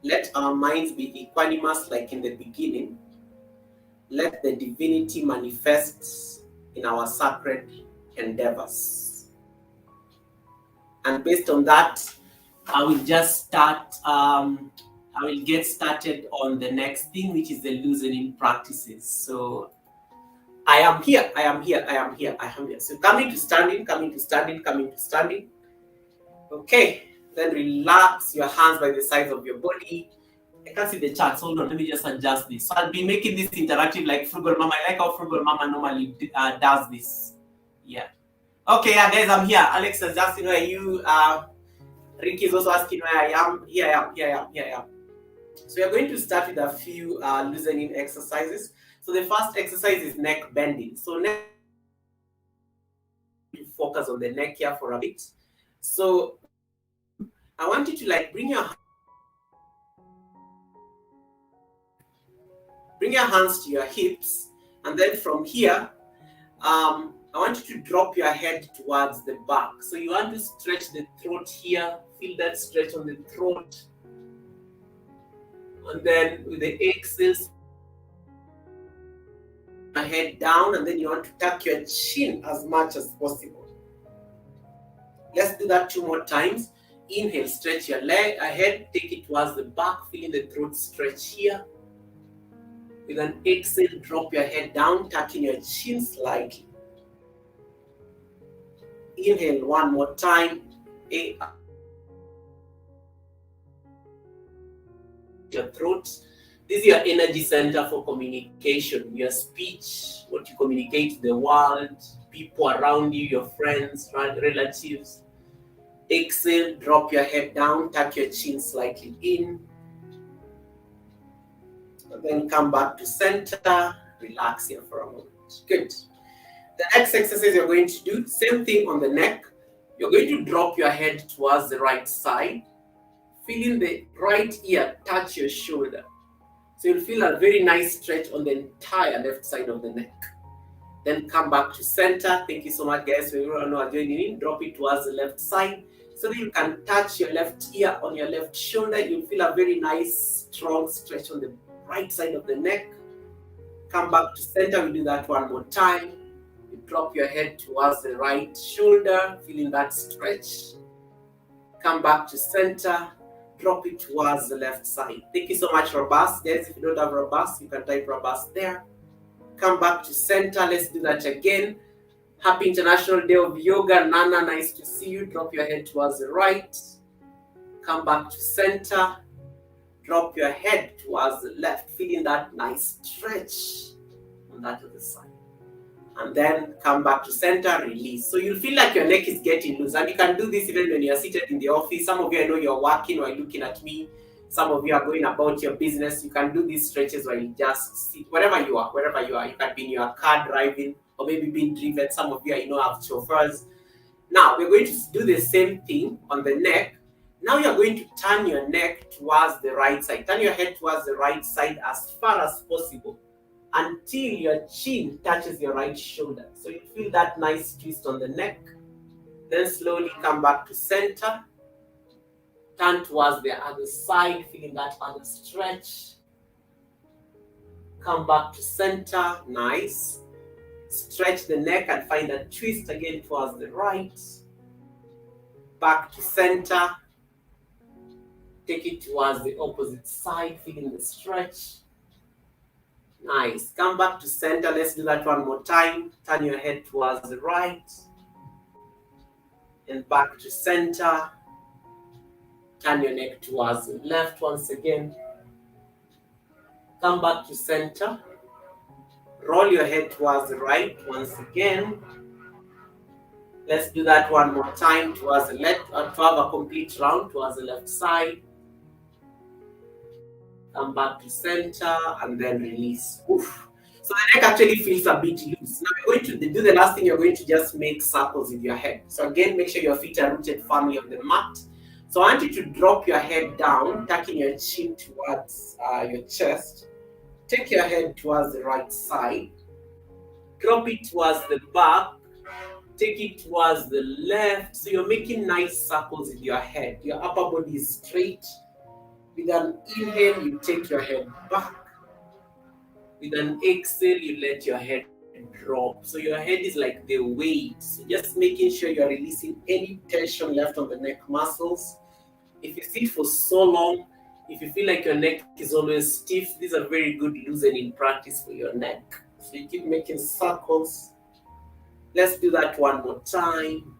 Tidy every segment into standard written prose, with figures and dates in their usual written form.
Let our minds be equanimous like in the beginning. Let the divinity manifest in our sacred endeavors. And based on that, I will just start. I will get started on the next thing, which is the loosening practices. So I am here. I am here. I am here. I am here. So coming to standing, coming to standing, coming to standing. Okay. Then relax your hands by the sides of your body. I can't see the charts. Hold on. Let me just adjust this. So I'll be making this interactive like Frugal Mama. I like how Frugal Mama normally does this. Yeah. Okay, yeah, guys, I'm here. Alex is asking where you are. Ricky is also asking where I am. Here I am. Here I am. Here I am. So we are going to start with a few loosening exercises. So the first exercise is neck bending. So neck, focus on the neck here for a bit. So I want you to like bring your hands to your hips, and then from here, I want you to drop your head towards the back. So you want to stretch the throat here. Feel that stretch on the throat. And then with the exhales, your head down, and then you want to tuck your chin as much as possible. Let's do that 2 more times. Inhale, stretch your leg ahead, take it towards the back, feeling the throat stretch here. With an exhale, drop your head down, tucking your chin slightly. Inhale 1 more time. Your throat. This is your energy center for communication, your speech, what you communicate to the world, people around you, your friends, relatives. Exhale, drop your head down, tuck your chin slightly in. And then come back to center, relax here for a moment. Good. The next exercise you're going to do, same thing on the neck. You're going to drop your head towards the right side, feeling the right ear touch your shoulder. So you'll feel a very nice stretch on the entire left side of the neck. Then come back to center. Thank you so much, guys, for everyone who are joining in. Drop it towards the left side so that you can touch your left ear on your left shoulder. You'll feel a very nice, strong stretch on the right side of the neck. Come back to center. We'll do that 1 more time. You drop your head towards the right shoulder, feeling that stretch. Come back to center. Drop it towards the left side. Thank you so much, robust. Guys, if you don't have robust, you can type robust there. Come back to center. Let's do that again. Happy International Day of Yoga. Nana, nice to see you. Drop your head towards the right. Come back to center. Drop your head towards the left, feeling that nice stretch on that other side. And then come back to center, release. So you'll feel like your neck is getting loose. And you can do this even when you're seated in the office. Some of you, I know you're working while looking at me. Some of you are going about your business. You can do these stretches while you just sit, wherever you are. You can be in your car driving or maybe being driven. Some of you, have chauffeurs. Now, we're going to do the same thing on the neck. Now you're going to turn your neck towards the right side. Turn your head towards the right side as far as possible until your chin touches your right shoulder. So you feel that nice twist on the neck. Then slowly come back to center. Turn towards the other side, feeling that other stretch. Come back to center. Nice. Stretch the neck and find a twist again towards the right. Back to center. Take it towards the opposite side, feeling the stretch. Nice. Come back to center. Let's do that 1 more time. Turn your head towards the right. And back to center. Turn your neck towards the left once again. Come back to center. Roll your head towards the right once again. Let's do that 1 more time towards the left, to have a complete round towards the left side. Come back to center and then release. Oof. So the neck actually feels a bit loose. Now we're going to do the last thing. You're going to just make circles with your head. So again, make sure your feet are rooted firmly on the mat. So I want you to drop your head down, tucking your chin towards your chest. Take your head towards the right side. Drop it towards the back. Take it towards the left. So you're making nice circles with your head. Your upper body is straight. With an inhale, you take your head back. With an exhale, you let your head drop. So your head is like the weight. So just making sure you're releasing any tension left on the neck muscles. If you sit for so long, if you feel like your neck is always stiff, these are very good loosening practice for your neck. So you keep making circles. Let's do that one more time.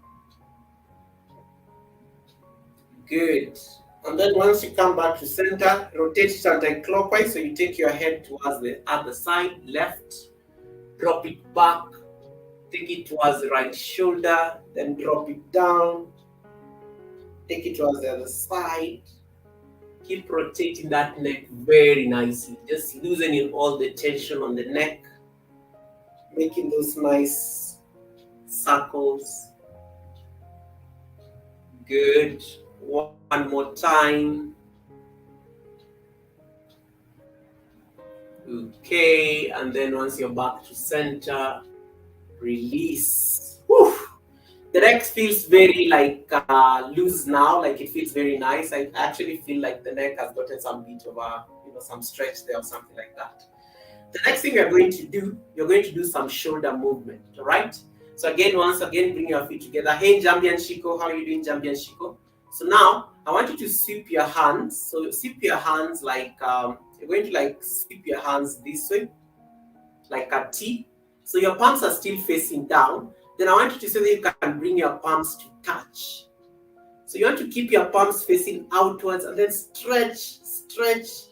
Good. And then once you come back to center, rotate it anti-clockwise. So you take your head towards the other side, left, drop it back, take it towards the right shoulder, then drop it down, take it towards the other side. Keep rotating that neck very nicely, just loosening all the tension on the neck, making those nice circles. Good. One more time. Okay, and then once you're back to center, release. Whew. The neck feels very like loose now, like it feels very nice. I actually feel like the neck has gotten some bit of some stretch there or something like that. The next thing you're going to do some shoulder movement, all right? So once again, bring your feet together. Hey, Jambian Shiko, how are you doing, Jambian Shiko? So now, I want you to sweep your hands. So sweep your hands like, you're going to like sweep your hands this way, like a T. So your palms are still facing down. Then I want you to say that you can bring your palms to touch. So you want to keep your palms facing outwards and then stretch, stretch,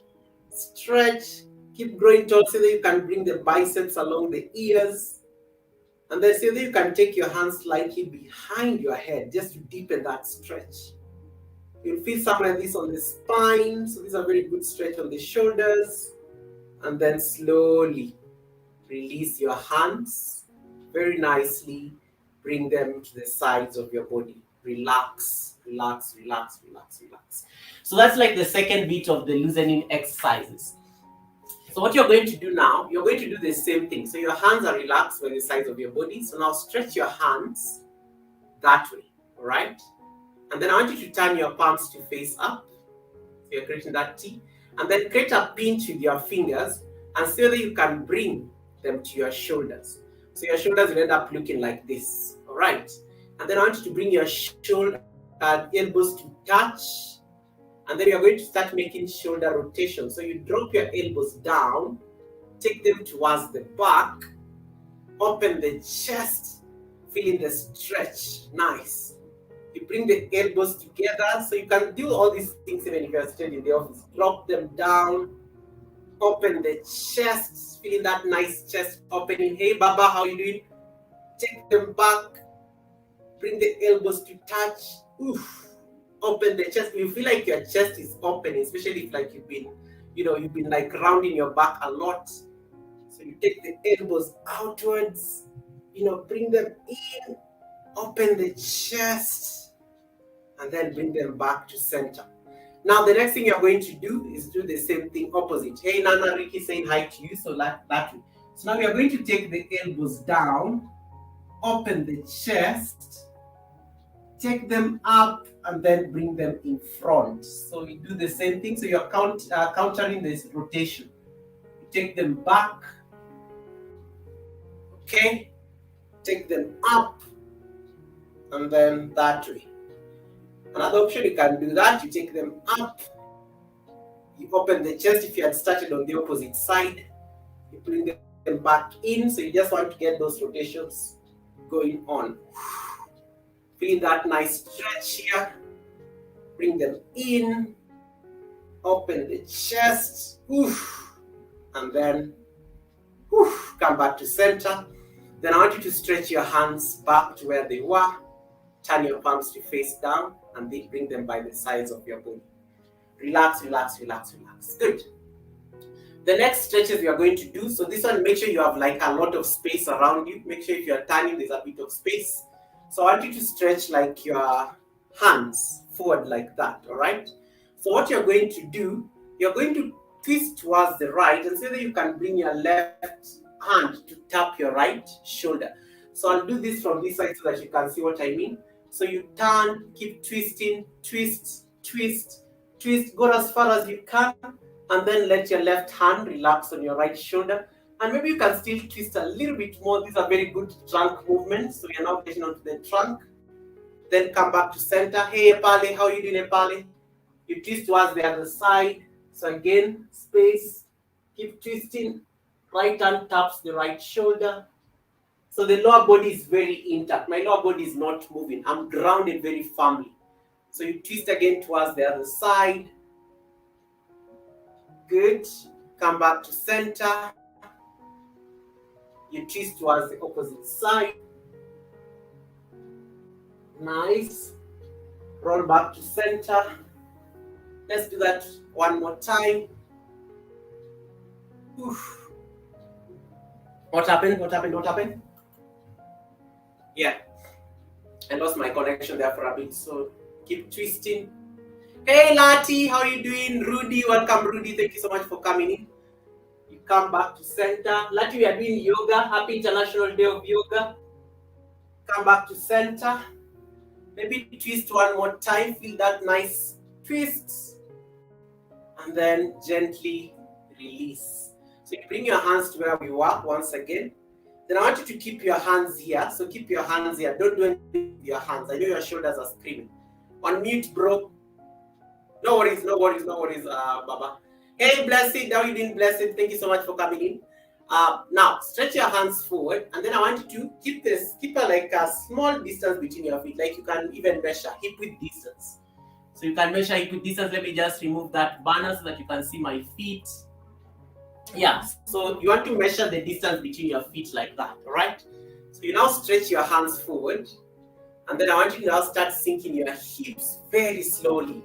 stretch. Keep growing tall so that you can bring the biceps along the ears. And then so that you can take your hands slightly behind your head just to deepen that stretch. You'll feel something like this on the spine. So these are very good stretch on the shoulders. And then slowly release your hands very nicely. Bring them to the sides of your body. Relax, relax, relax, relax, relax. So that's like the second bit of the loosening exercises. So what you're going to do now, you're going to do the same thing. So your hands are relaxed by the sides of your body. So now stretch your hands that way, all right? And then I want you to turn your palms to face up. So you're creating that T. And then create a pinch with your fingers and so that you can bring them to your shoulders. So your shoulders will end up looking like this, all right? And then I want you to bring your elbows to touch. And then you're going to start making shoulder rotation. So you drop your elbows down, take them towards the back, open the chest, feeling the stretch. Nice. You bring the elbows together. So you can do all these things even if you're still in the office. Drop them down, open the chest, feeling that nice chest opening. Hey, Baba, how you doing? Take them back, bring the elbows to touch. Oof. Open the chest. You feel like your chest is open, especially if like you've been like rounding your back a lot. So you take the elbows outwards, bring them in, open the chest, and then bring them back to center. Now the next thing you're going to do is do the same thing opposite. Hey Nana, Ricky saying hi to you, so that way. So now we are going to take the elbows down, open the chest, take them up, and then bring them in front. So you do the same thing. So you're countering this rotation. You take them back. Okay. Take them up. And then that way. Another option, you can do that. You take them up. You open the chest if you had started on the opposite side. You bring them back in. So you just want to get those rotations going on. Feeling that nice stretch here. Bring them in. Open the chest. Oof. And then come back to center. Then I want you to stretch your hands back to where they were. Turn your palms to face down. And then bring them by the sides of your body. Relax, relax, relax, relax. Good. The next stretches you are going to do. So this one, make sure you have like a lot of space around you. Make sure if you are turning, there's a bit of space. So I want you to stretch like your hands forward like that, all right? So what you're going to do, you're going to twist towards the right and so that you can bring your left hand to tap your right shoulder. So I'll do this from this side so that you can see what I mean. So you turn, keep twisting, twist, twist, Twist, go as far as you can, and then let your left hand relax on your right shoulder. And maybe you can still twist a little bit more. These are very good trunk movements. So you're now getting onto the trunk. Then come back to center. Hey, Epale, how are you doing, Epale? You twist towards the other side. So again, space. Keep twisting. Right hand taps the right shoulder. So the lower body is very intact. My lower body is not moving. I'm grounded very firmly. So you twist again towards the other side. Good. Come back to center. You twist towards the opposite side. Nice. Roll back to center. Let's do that one more time. Oof. What happened? What happened? What happened? Yeah. I lost my connection there for a bit, so keep twisting. Hey Lati, how are you doing? Rudy, welcome Rudy. Thank you so much for coming in. You come back to center. Lati, we are doing yoga. Happy International Day of Yoga. Come back to center. Maybe twist one more time. Feel that nice twist. And then gently release. So you bring your hands to where we were once again. Then I want you to keep your hands here. So keep your hands here. Don't do anything with your hands. I know your shoulders are screaming. On mute, bro. No worries, no worries, no worries, Baba. Hey, Blessed. How are you doing, Blessed? Thank you so much for coming in. Now, stretch your hands forward. And then I want you to keep a small distance between your feet. Like you can even measure hip width distance. So you can measure hip width distance. Let me just remove that banner so that you can see my feet. Yeah, so you want to measure the distance between your feet like that, all right? So you now stretch your hands forward, and then I want you to now start sinking your hips very slowly.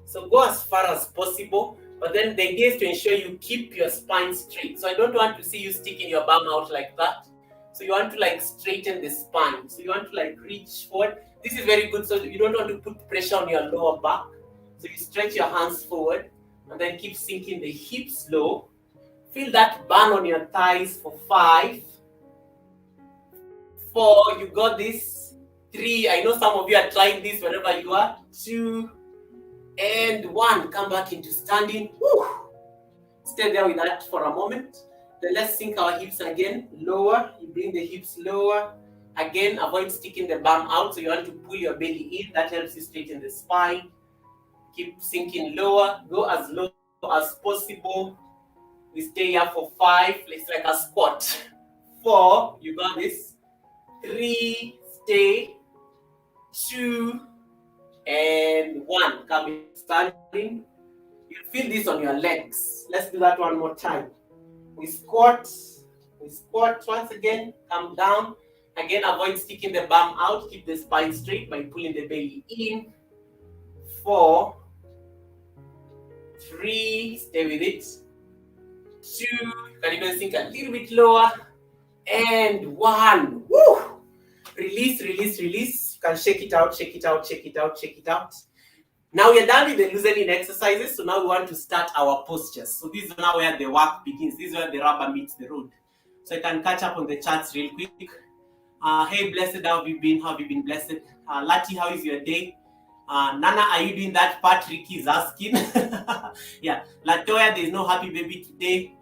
So go as far as possible, but then the idea is to ensure you keep your spine straight. So I don't want to see you sticking your bum out like that. So you want to like straighten the spine. So you want to like reach forward. This is very good, so you don't want to put pressure on your lower back. So you stretch your hands forward, and then keep sinking the hips low. Feel that burn on your thighs for 5, 4, you got this. 3, I know some of you are trying this wherever you are. 2, and 1. Come back into standing. Woo. Stay there with that for a moment. Then let's sink our hips again. Lower. You bring the hips lower. Again, avoid sticking the bum out. So you want to pull your belly in. That helps you straighten the spine. Keep sinking lower. Go as low as possible. We stay here for 5. It's like a squat. 4. You got this. 3. Stay. 2. And 1. Come in standing. You feel this on your legs. Let's do that one more time. We squat. We squat once again. Come down. Again, avoid sticking the bum out. Keep the spine straight by pulling the belly in. 4. 3. Stay with it. 2. You can even sink a little bit lower. And 1. Woo! Release, release, release. You can shake it out, shake it out, shake it out, shake it out. Now we are done with the loosening exercises. So now we want to start our postures. So this is now where the work begins. This is where the rubber meets the road. So I can catch up on the charts real quick. Hey, Blessed, how have you been? How have you been, Blessed? Lati, how is your day? Nana, are you doing that part Ricky is asking? Yeah. Latoya, there's no happy baby today.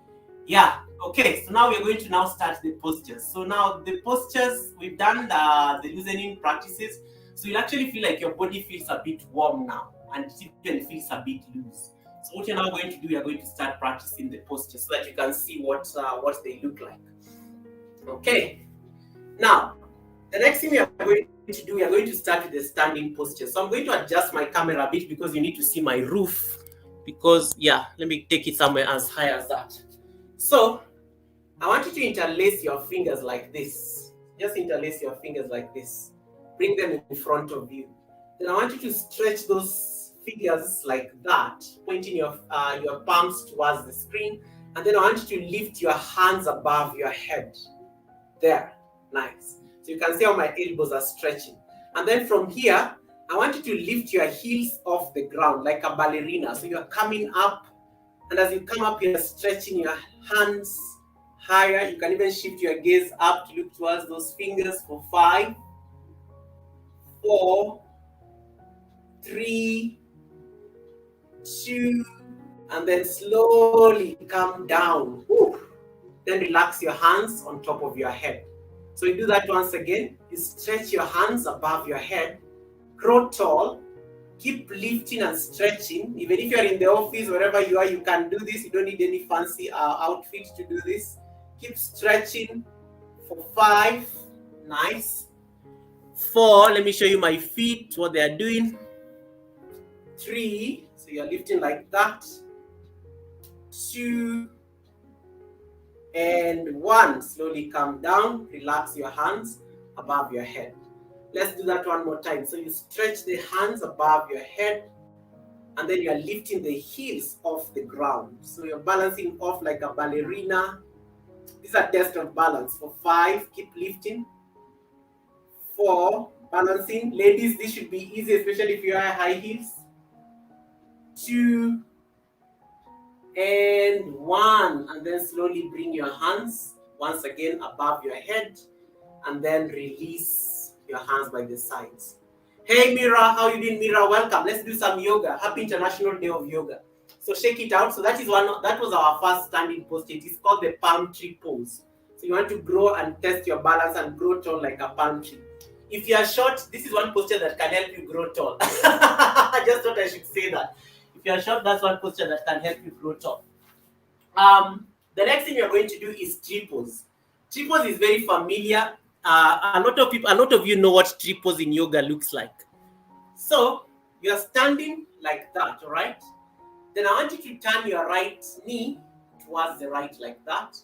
Yeah. Okay, so now we're going to now start the postures. So now the postures, we've done the loosening practices. So you'll actually feel like your body feels a bit warm now and it even feels a bit loose. So what you're now going to do, you're going to start practicing the postures so that you can see what they look like. Okay. Now, the next thing we are going to do, we are going to start with the standing posture. So I'm going to adjust my camera a bit because you need to see my roof. Because, yeah, let me take it somewhere as high as that. So, I want you to interlace your fingers like this. Just interlace your fingers like this. Bring them in front of you. Then I want you to stretch those fingers like that, pointing your palms towards the screen. And then I want you to lift your hands above your head. There. Nice. So you can see how my elbows are stretching. And then from here, I want you to lift your heels off the ground like a ballerina. So you're coming up. And as you come up, you're stretching your hands higher. You can even shift your gaze up to look towards those fingers for 5, 4, 3, 2, and then slowly come down. Woo. Then relax your hands on top of your head. So you do that once again. You stretch your hands above your head, grow tall, keep lifting and stretching. Even if you're in the office, wherever you are, you can do this. You don't need any fancy outfit to do this. Keep stretching for 5. Nice. 4, let me show you my feet, what they are doing. 3, so you're lifting like that. 2, and 1, slowly come down, relax your hands above your head. Let's do that one more time. So you stretch the hands above your head, and then you're lifting the heels off the ground. So you're balancing off like a ballerina. These are tests of balance. For 5, keep lifting. 4, balancing. Ladies, this should be easy, especially if you wear high heels. 2, and 1, and then slowly bring your hands once again above your head, and then release your hands by the sides. Hey Mira, how you doing, Mira? Welcome. Let's do some yoga. Happy International Day of Yoga. So shake it out. So that was our first standing posture. It is called the palm tree pose. So you want to grow and test your balance and grow tall like a palm tree. If you are short, this is one posture that can help you grow tall. I just thought I should say that. If you are short, that's one posture that can help you grow tall. The next thing you're going to do is tree pose. Tree pose is very familiar. A lot of you know what tree pose in yoga looks like. So you're standing like that, all right? Then I want you to turn your right knee towards the right like that.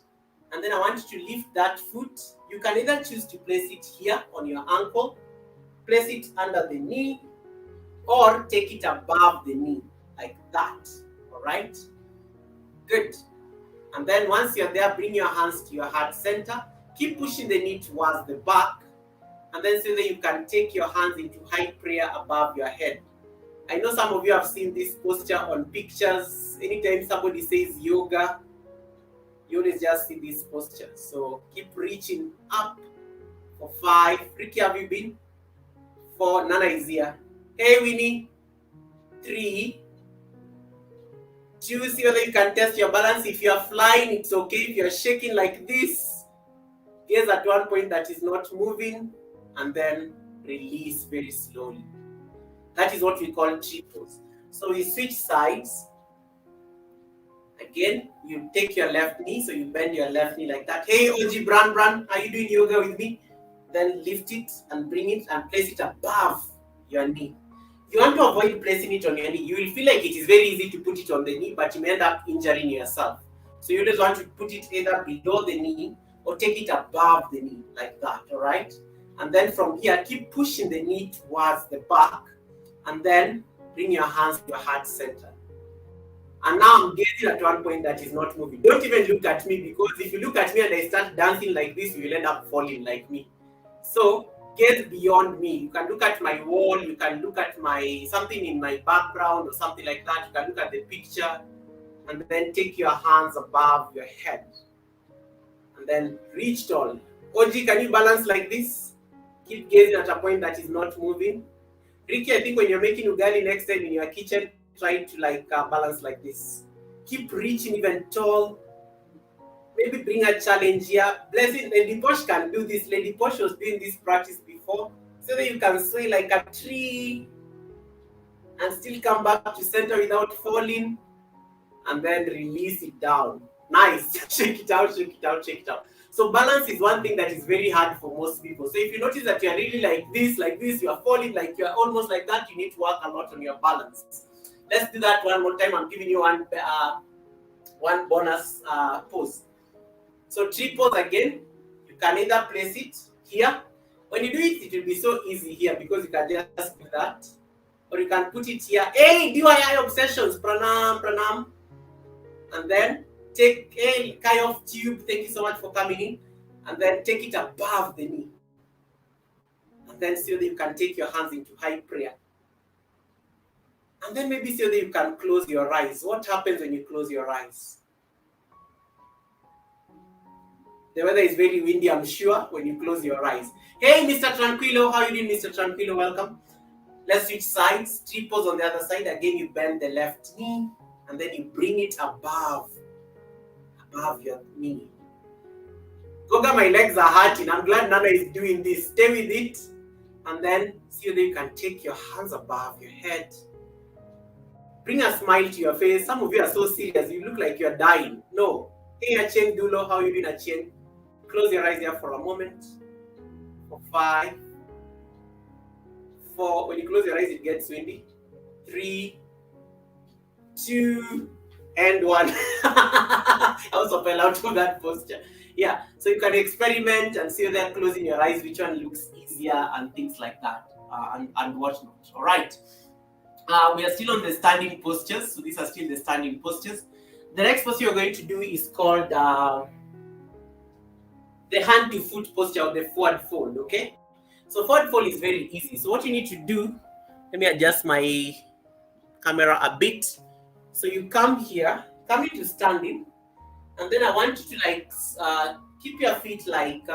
And then I want you to lift that foot. You can either choose to place it here on your ankle, place it under the knee, or take it above the knee like that, all right? Good. And then once you're there, bring your hands to your heart center. Keep pushing the knee towards the back. And then so that you can take your hands into high prayer above your head. I know some of you have seen this posture on pictures. Anytime somebody says yoga, you always just see this posture. So keep reaching up for 5. Ricky, have you been? 4. Nana is here. Hey, Winnie. 3. 2. See whether you can test your balance. If you are flying, it's okay. If you are shaking like this, gaze at one point that is not moving, and then release very slowly. That is what we call tree pose. So we switch sides. Again, you take your left knee, so you bend your left knee like that. Hey, OG Bran, are you doing yoga with me? Then lift it and bring it and place it above your knee. You want to avoid placing it on your knee. You will feel like it is very easy to put it on the knee, but you may end up injuring yourself. So you just want to put it either below the knee or take it above the knee like that, all right? And then from here, keep pushing the knee towards the back, and then bring your hands to your heart center. And now I'm gazing at one point that is not moving. Don't even look at me, because if you look at me and I start dancing like this, you will end up falling like me. So gaze beyond me. You can look at my wall, you can look at something in my background or something like that. You can look at the picture, and then take your hands above your head. And then reach tall. OG, can you balance like this? Keep gazing at a point that is not moving. Ricky, I think when you're making ugali next time in your kitchen, try to balance like this. Keep reaching even tall. Maybe bring a challenge here. Blessing, Lady Posh can do this. Lady Posh was doing this practice before, so that you can sway like a tree and still come back to center without falling, and then release it down. Nice. Shake it out, shake it out, shake it out. So balance is one thing that is very hard for most people. So if you notice that you're really like this, you are falling, like you're almost like that, you need to work a lot on your balance. Let's do that one more time. I'm giving you one bonus pose. So tree pose again. You can either place it here. When you do it, it will be so easy here because you can just do that. Or you can put it here. Hey, DIY obsessions. Pranam. And then take a kind of tube. Thank you so much for coming in. And then take it above the knee. And then so that you can take your hands into high prayer. And then maybe so that you can close your eyes. What happens when you close your eyes? The weather is very windy, I'm sure, when you close your eyes. Hey, Mr. Tranquilo, how are you doing, Mr. Tranquilo? Welcome. Let's switch sides. 3 pose on the other side. Again, you bend the left knee and then you bring it above your knee. Goga, my legs are hurting. I'm glad Nana is doing this. Stay with it. And then see whether you can take your hands above your head. Bring a smile to your face. Some of you are so serious. You look like you're dying. No. Hey, Achien Dulo, how are you doing, Achien? Close your eyes here for a moment. For 5, 4. When you close your eyes, it gets windy. 3, 2, and 1. I also fell out of that posture. Yeah, so you can experiment and see whether closing your eyes, which one looks easier and things like that, and whatnot. All right. We are still on the standing postures, so these are still the standing postures. The next posture you're going to do is called the hand to foot posture, or the forward fold. Okay, so forward fold is very easy. So what you need to do, let me adjust my camera a bit. So you come here, come into standing, and then I want you to keep your feet like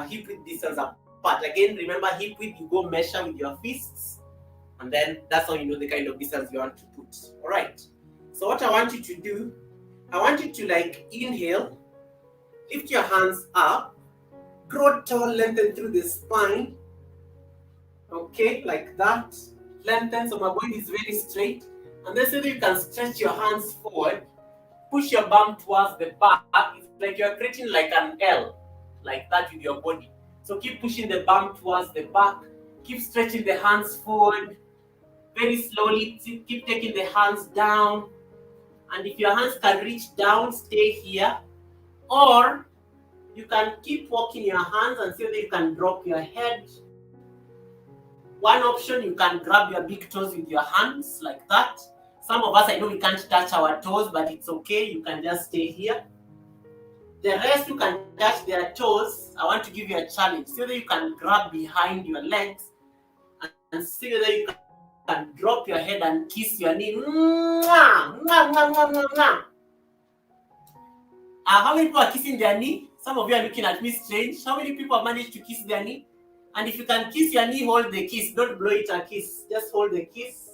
hip width distance apart. Again, remember hip width, you go measure with your fists, and then that's how you know the kind of distance you want to put. All right. So what I want you to do, I want you to inhale, lift your hands up, grow tall, lengthen through the spine. Okay, like that. Lengthen so my body is very straight. And then so that you can stretch your hands forward, push your bum towards the back. It's like you're creating like an L, like that with your body. So keep pushing the bum towards the back. Keep stretching the hands forward. Very slowly, keep taking the hands down. And if your hands can reach down, stay here. Or you can keep walking your hands and see whether you can drop your head. One option, you can grab your big toes with your hands like that. Some of us, I know we can't touch our toes, but it's okay. You can just stay here. The rest who can touch their toes, I want to give you a challenge. See whether you can grab behind your legs and see whether you can drop your head and kiss your knee. Mwah, mwah, mwah, mwah, mwah, mwah. How many people are kissing their knee? Some of you are looking at me strange. How many people have managed to kiss their knee? And if you can kiss your knee, hold the kiss. Don't blow it a kiss. Just hold the kiss.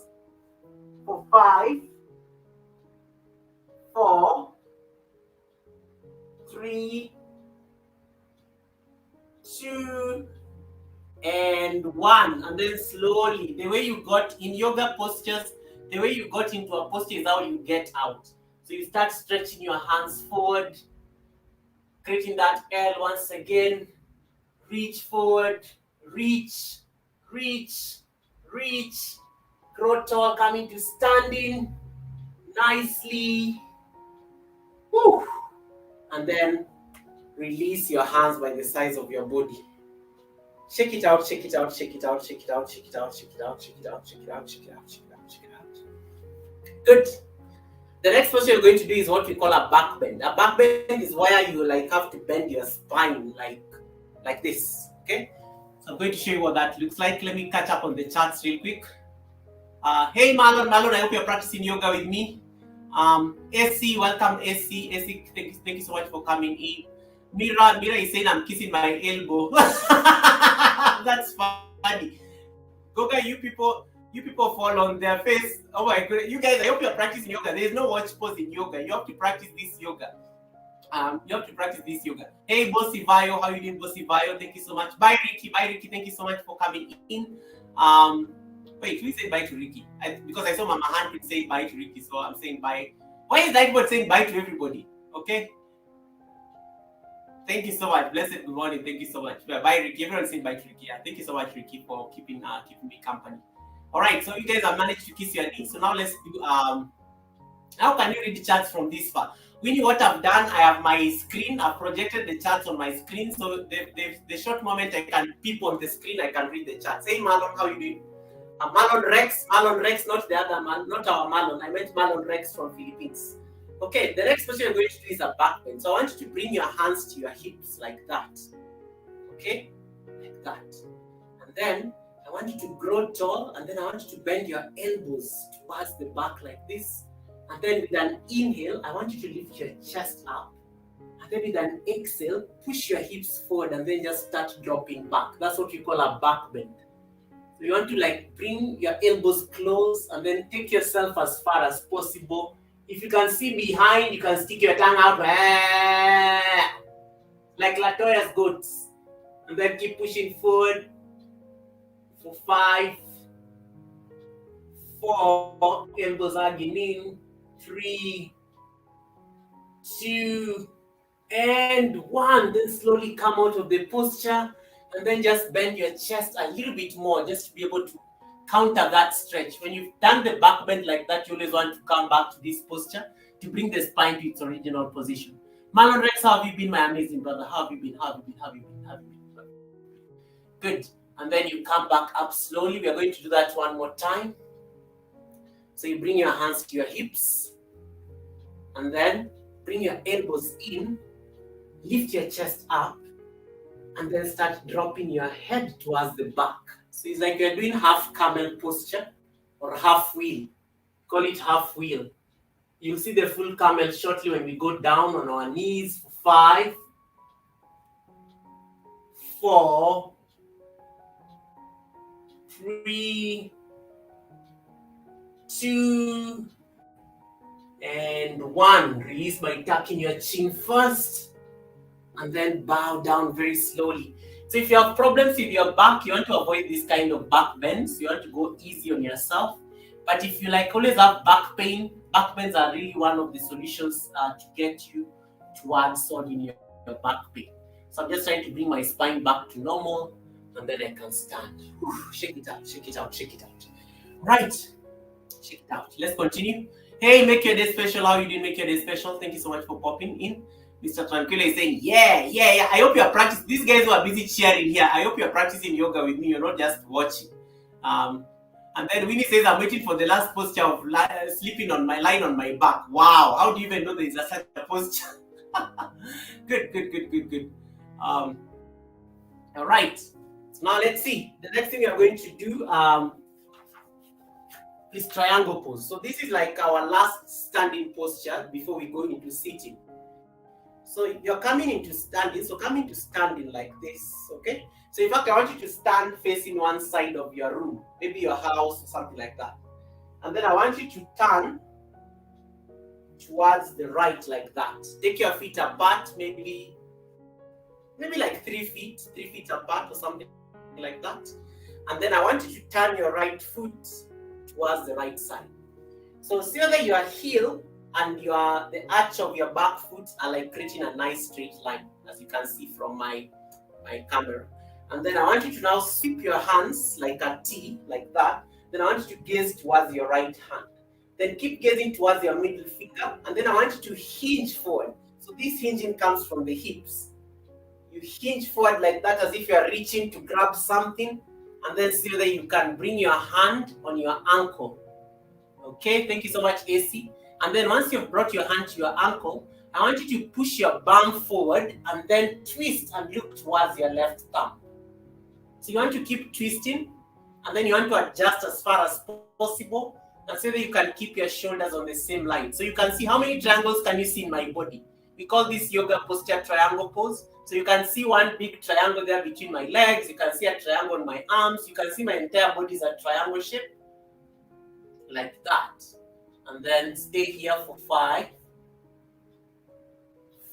For 5, 4, 3, 2, and 1. And then slowly, the way you got in yoga postures, the way you got into a posture is how you get out. So you start stretching your hands forward, creating that L once again. Reach forward, reach, reach, reach. Grow tall, coming to standing nicely. Woo. And then release your hands by the size of your body. Shake it out, shake it out, shake it out, shake it out, shake it out, shake it out, shake it out, shake it out, shake it out, shake it out, shake it out. Good. The next posture you're going to do is what we call a back bend. A back bend is where you have to bend your spine like this. Okay? So I'm going to show you what that looks like. Let me catch up on the charts real quick. Hey Marlon, I hope you're practicing yoga with me. AC, welcome AC. AC, thank you so much for coming in. Mira is saying I'm kissing my elbow. That's funny. Goga, you people fall on their face. Oh my god, you guys, I hope you're practicing yoga. There's no watch pose in yoga. You have to practice this yoga. Hey Bossy Vayo, how you doing, Bossy Vayo? Thank you so much. Bye Ricky, thank you so much for coming in. Wait, we say bye to Ricky? Because I saw Mama Hand say bye to Ricky, so I'm saying bye. Why is everybody saying bye to everybody? Okay. Thank you so much. Blessed good morning. Thank you so much. Bye Ricky. Everyone saying bye to Ricky. Yeah, thank you so much, Ricky, for keeping me company. All right, so you guys have managed to kiss your knee. So now let's do how can you read the charts from this far? Winnie, what I've done, I have my screen. I've projected the charts on my screen. So the short moment I can peep on the screen, I can read the charts. Hey Marlon, how you doing? Marlon Rex, not the other man, not our Marlon. I meant Marlon Rex from Philippines. Okay, the next question you're going to do is a back bend. So I want you to bring your hands to your hips like that. Okay, like that. And then I want you to grow tall, and then I want you to bend your elbows towards the back like this. And then with an inhale, I want you to lift your chest up. And then with an exhale, push your hips forward and then just start dropping back. That's what we call a back bend. So you want to like bring your elbows close and then take yourself as far as possible. If you can see behind, you can stick your tongue out like Latoya's goats. And then keep pushing forward for 5, 4, elbows hugging in, 3, 2, and 1. Then slowly come out of the posture and then just bend your chest a little bit more just to be able to counter that stretch. When you've done the back bend like that, you always want to come back to this posture to bring the spine to its original position. Marlon Rex, how have you been, my amazing brother? How have you been? How have you been? How have you been? How have you been? Good. And then you come back up slowly. We are going to do that one more time. So you bring your hands to your hips and then bring your elbows in, lift your chest up, and then start dropping your head towards the back. So it's like you're doing half camel posture or half wheel. Call it half wheel. You'll see the full camel shortly when we go down on our knees for 5, 4, 3, 2, and 1. Release by tucking your chin first and then bow down very slowly. So if you have problems with your back, you want to avoid this kind of back bends. You want to go easy on yourself. But if you like always have back pain, back bends are really one of the solutions to get you towards solving your back pain. So I'm just trying to bring my spine back to normal and then I can stand. Shake it out, shake it out, shake it out. Right, shake it out. Let's continue. Hey, make your day special. How you doing? Make your day special. Thank you so much for popping in. Mr. Tranquilo is saying, yeah. I hope you're practicing. These guys who are busy cheering here, I hope you're practicing yoga with me. You're not just watching. And then Winnie says, I'm waiting for the last posture of sleeping on my line on my back. Wow. How do you even know there is such a posture? Good. All right. So now let's see. The next thing we are going to do is triangle pose. So this is like our last standing posture before we go into sitting. So you're coming into standing. So come into standing like this, okay? So in fact, I want you to stand facing one side of your room, maybe your house or something like that. And then I want you to turn towards the right like that. Take your feet apart, maybe like 3 feet apart or something like that. And then I want you to turn your right foot towards the right side. So see that your heel and the arch of your back foot are like creating a nice straight line, as you can see from my camera. And then I want you to now sweep your hands like a T, like that. Then I want you to gaze towards your right hand. Then keep gazing towards your middle finger. And then I want you to hinge forward. So this hinging comes from the hips. You hinge forward like that as if you are reaching to grab something. And then see whether you can bring your hand on your ankle. Okay, thank you so much, AC. And then once you've brought your hand to your ankle, I want you to push your palm forward and then twist and look towards your left thumb. So you want to keep twisting and then you want to adjust as far as possible and so that you can keep your shoulders on the same line. So you can see how many triangles can you see in my body. We call this yoga posture triangle pose. So you can see one big triangle there between my legs. You can see a triangle on my arms. You can see my entire body is a triangle shape like that. And then stay here for 5,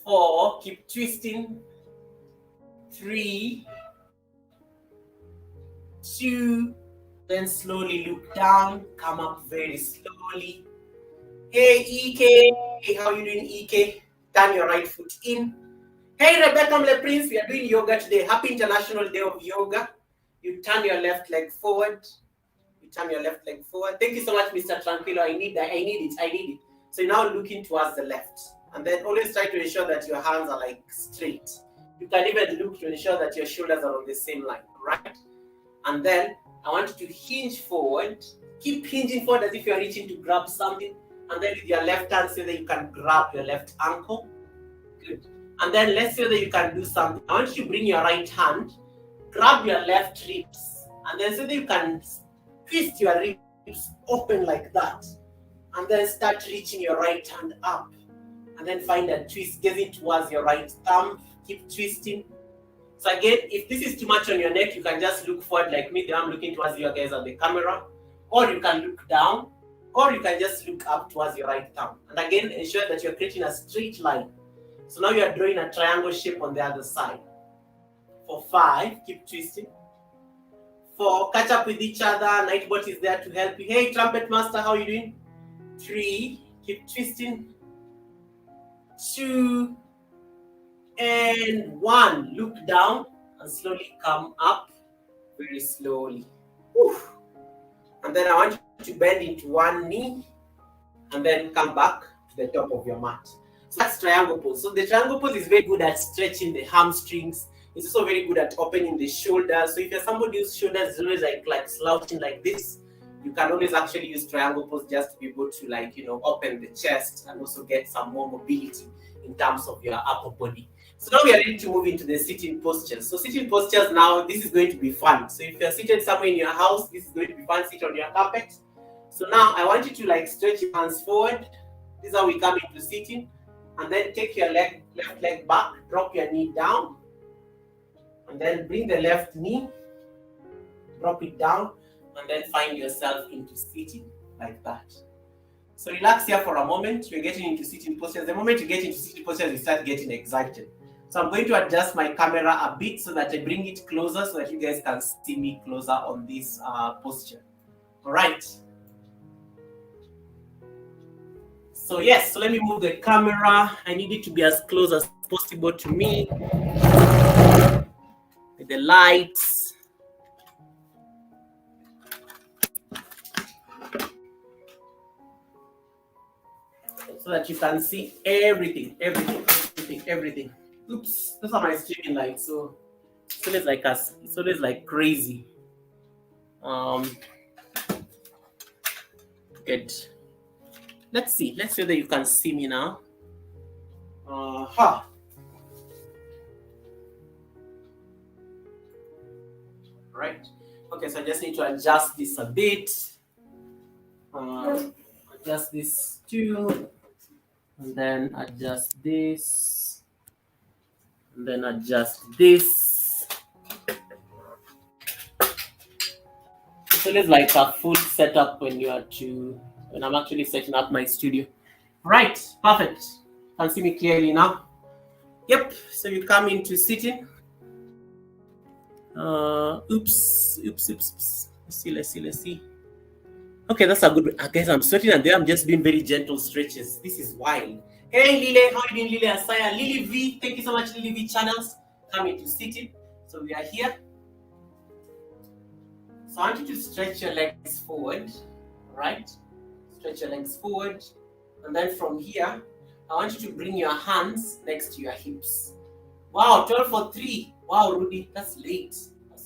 4, keep twisting, 3, 2, then slowly look down, come up very slowly. Hey EK, how are you doing EK? Turn your right foot in. Hey Rebecca Mle Prince, we are doing yoga today. Happy International Day of Yoga. You turn your left leg forward. Turn your left leg forward. Thank you so much, Mr. Tranquilo. I need it. So you're now looking towards the left. And then always try to ensure that your hands are like straight. You can even look to ensure that your shoulders are on the same line, right? And then I want you to hinge forward. Keep hinging forward as if you're reaching to grab something. And then with your left hand, so that you can grab your left ankle. Good. And then let's say that you can do something. I want you to bring your right hand, grab your left ribs, and then so that you can twist your ribs open like that. And then start reaching your right hand up. And then find a twist, gazing towards your right thumb. Keep twisting. So again, if this is too much on your neck, you can just look forward like me. I'm looking towards you guys on the camera, or you can look down, or you can just look up towards your right thumb. And again, ensure that you're creating a straight line. So now you're drawing a triangle shape on the other side. For 5, keep twisting. 4, catch up with each other. Nightbot is there to help you. Hey, trumpet master, how are you doing? 3, keep twisting. 2, and 1. Look down and slowly come up very slowly. Whew. And then I want you to bend into one knee and then come back to the top of your mat. So that's triangle pose. So the triangle pose is very good at stretching the hamstrings. It's also very good at opening the shoulders. So if you're somebody whose shoulders is always like slouching like this, you can always actually use triangle pose just to be able to open the chest and also get some more mobility in terms of your upper body. So now we are ready to move into the sitting postures. So sitting postures now, this is going to be fun. So if you're seated somewhere in your house, this is going to be fun. Sit on your carpet. So now I want you to stretch your hands forward. This is how we come into sitting. And then take your left leg back, drop your knee down. And then bring the left knee, drop it down, and then find yourself into sitting like that. So relax here for a moment. We're getting into sitting postures. The moment you get into sitting postures, you start getting excited. So I'm going to adjust my camera a bit so that I bring it closer so that you guys can see me closer on this posture. All right. So yes, so let me move the camera. I need it to be as close as possible to me. With the lights. So that you can see everything. Oops, those are my streaming lights. So it's always like us. It's always like crazy. Good. Let's see whether you can see me now. Right. Okay, so I just need to adjust this a bit. Adjust this too. And then adjust this. And then adjust this. It's always like a full setup when I'm actually setting up my studio. Right, perfect. Can see me clearly now. Yep, so you come into sitting. Oops. Let's see. Okay, that's a good. I guess I'm sweating and then I'm just doing very gentle stretches. This is wild. Hey Lile, how are you doing, Lile Asaya? Lily V, thank you so much, Lily V channels. Come into sitting. So we are here. So I want you to stretch your legs forward. Right? Stretch your legs forward. And then from here, I want you to bring your hands next to your hips. Wow, 12 for 3. Wow, Rudy, that's late.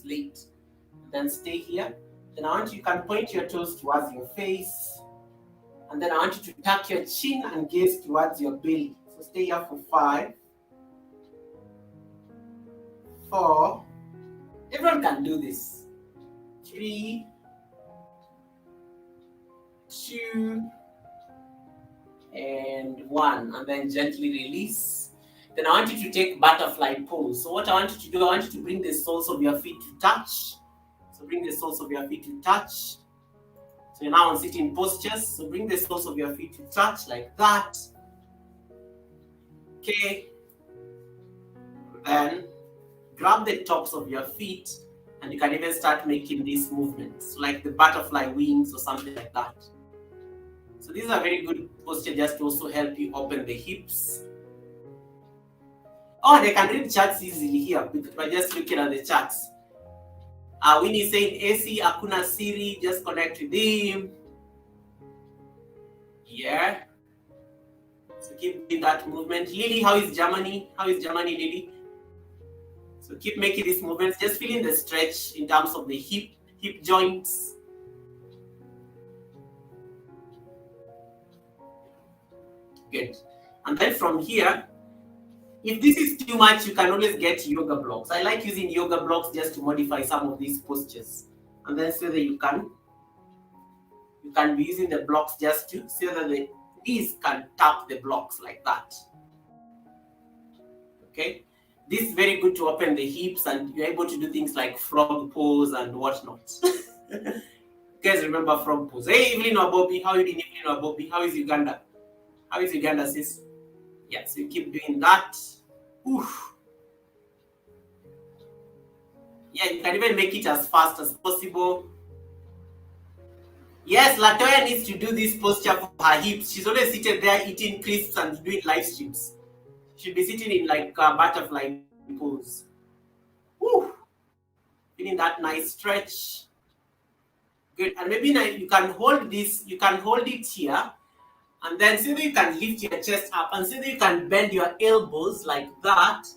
And then stay here. Then I want you can point your toes towards your face. And then I want you to tuck your chin and gaze towards your belly. So stay here for 5, 4. Everyone can do this. 3, 2, and 1. And then gently release. Then I want you to take butterfly pose. So what I want you to do, I want you to bring the soles of your feet to touch. So bring the soles of your feet to touch. So you're now on sitting postures. So bring the soles of your feet to touch like that. Okay. Then grab the tops of your feet and you can even start making these movements. So like the butterfly wings or something like that. So these are very good postures just to also help you open the hips. Oh, they can read charts easily here by just looking at the charts. Winnie is saying AC, Akuna Siri, just connect with him. Yeah. So keep doing that movement. Lily, how is Germany? Lily? So keep making these movements. Just feeling the stretch in terms of the hip joints. Good. And then from here, if this is too much, you can always get yoga blocks. I like using yoga blocks just to modify some of these postures. And then so that you can be using the blocks just to so that the knees can tap the blocks like that. Okay. This is very good to open the hips, and you're able to do things like frog pose and whatnot. You guys remember frog pose? Hey, Evelyn or Bobby, how you doing, Evelyn or Bobby? How is Uganda? How is Uganda, sis? Yeah, so you keep doing that. Oof. Yeah, you can even make it as fast as possible. Yes, Latoya needs to do this posture for her hips. She's always seated there eating crisps and doing live streams. She'll be sitting in like a butterfly pose. Woo! Feeling that nice stretch. Good. And maybe now you can hold this, you can hold it here, and then see that you can lift your chest up, and see that you can bend your elbows like that.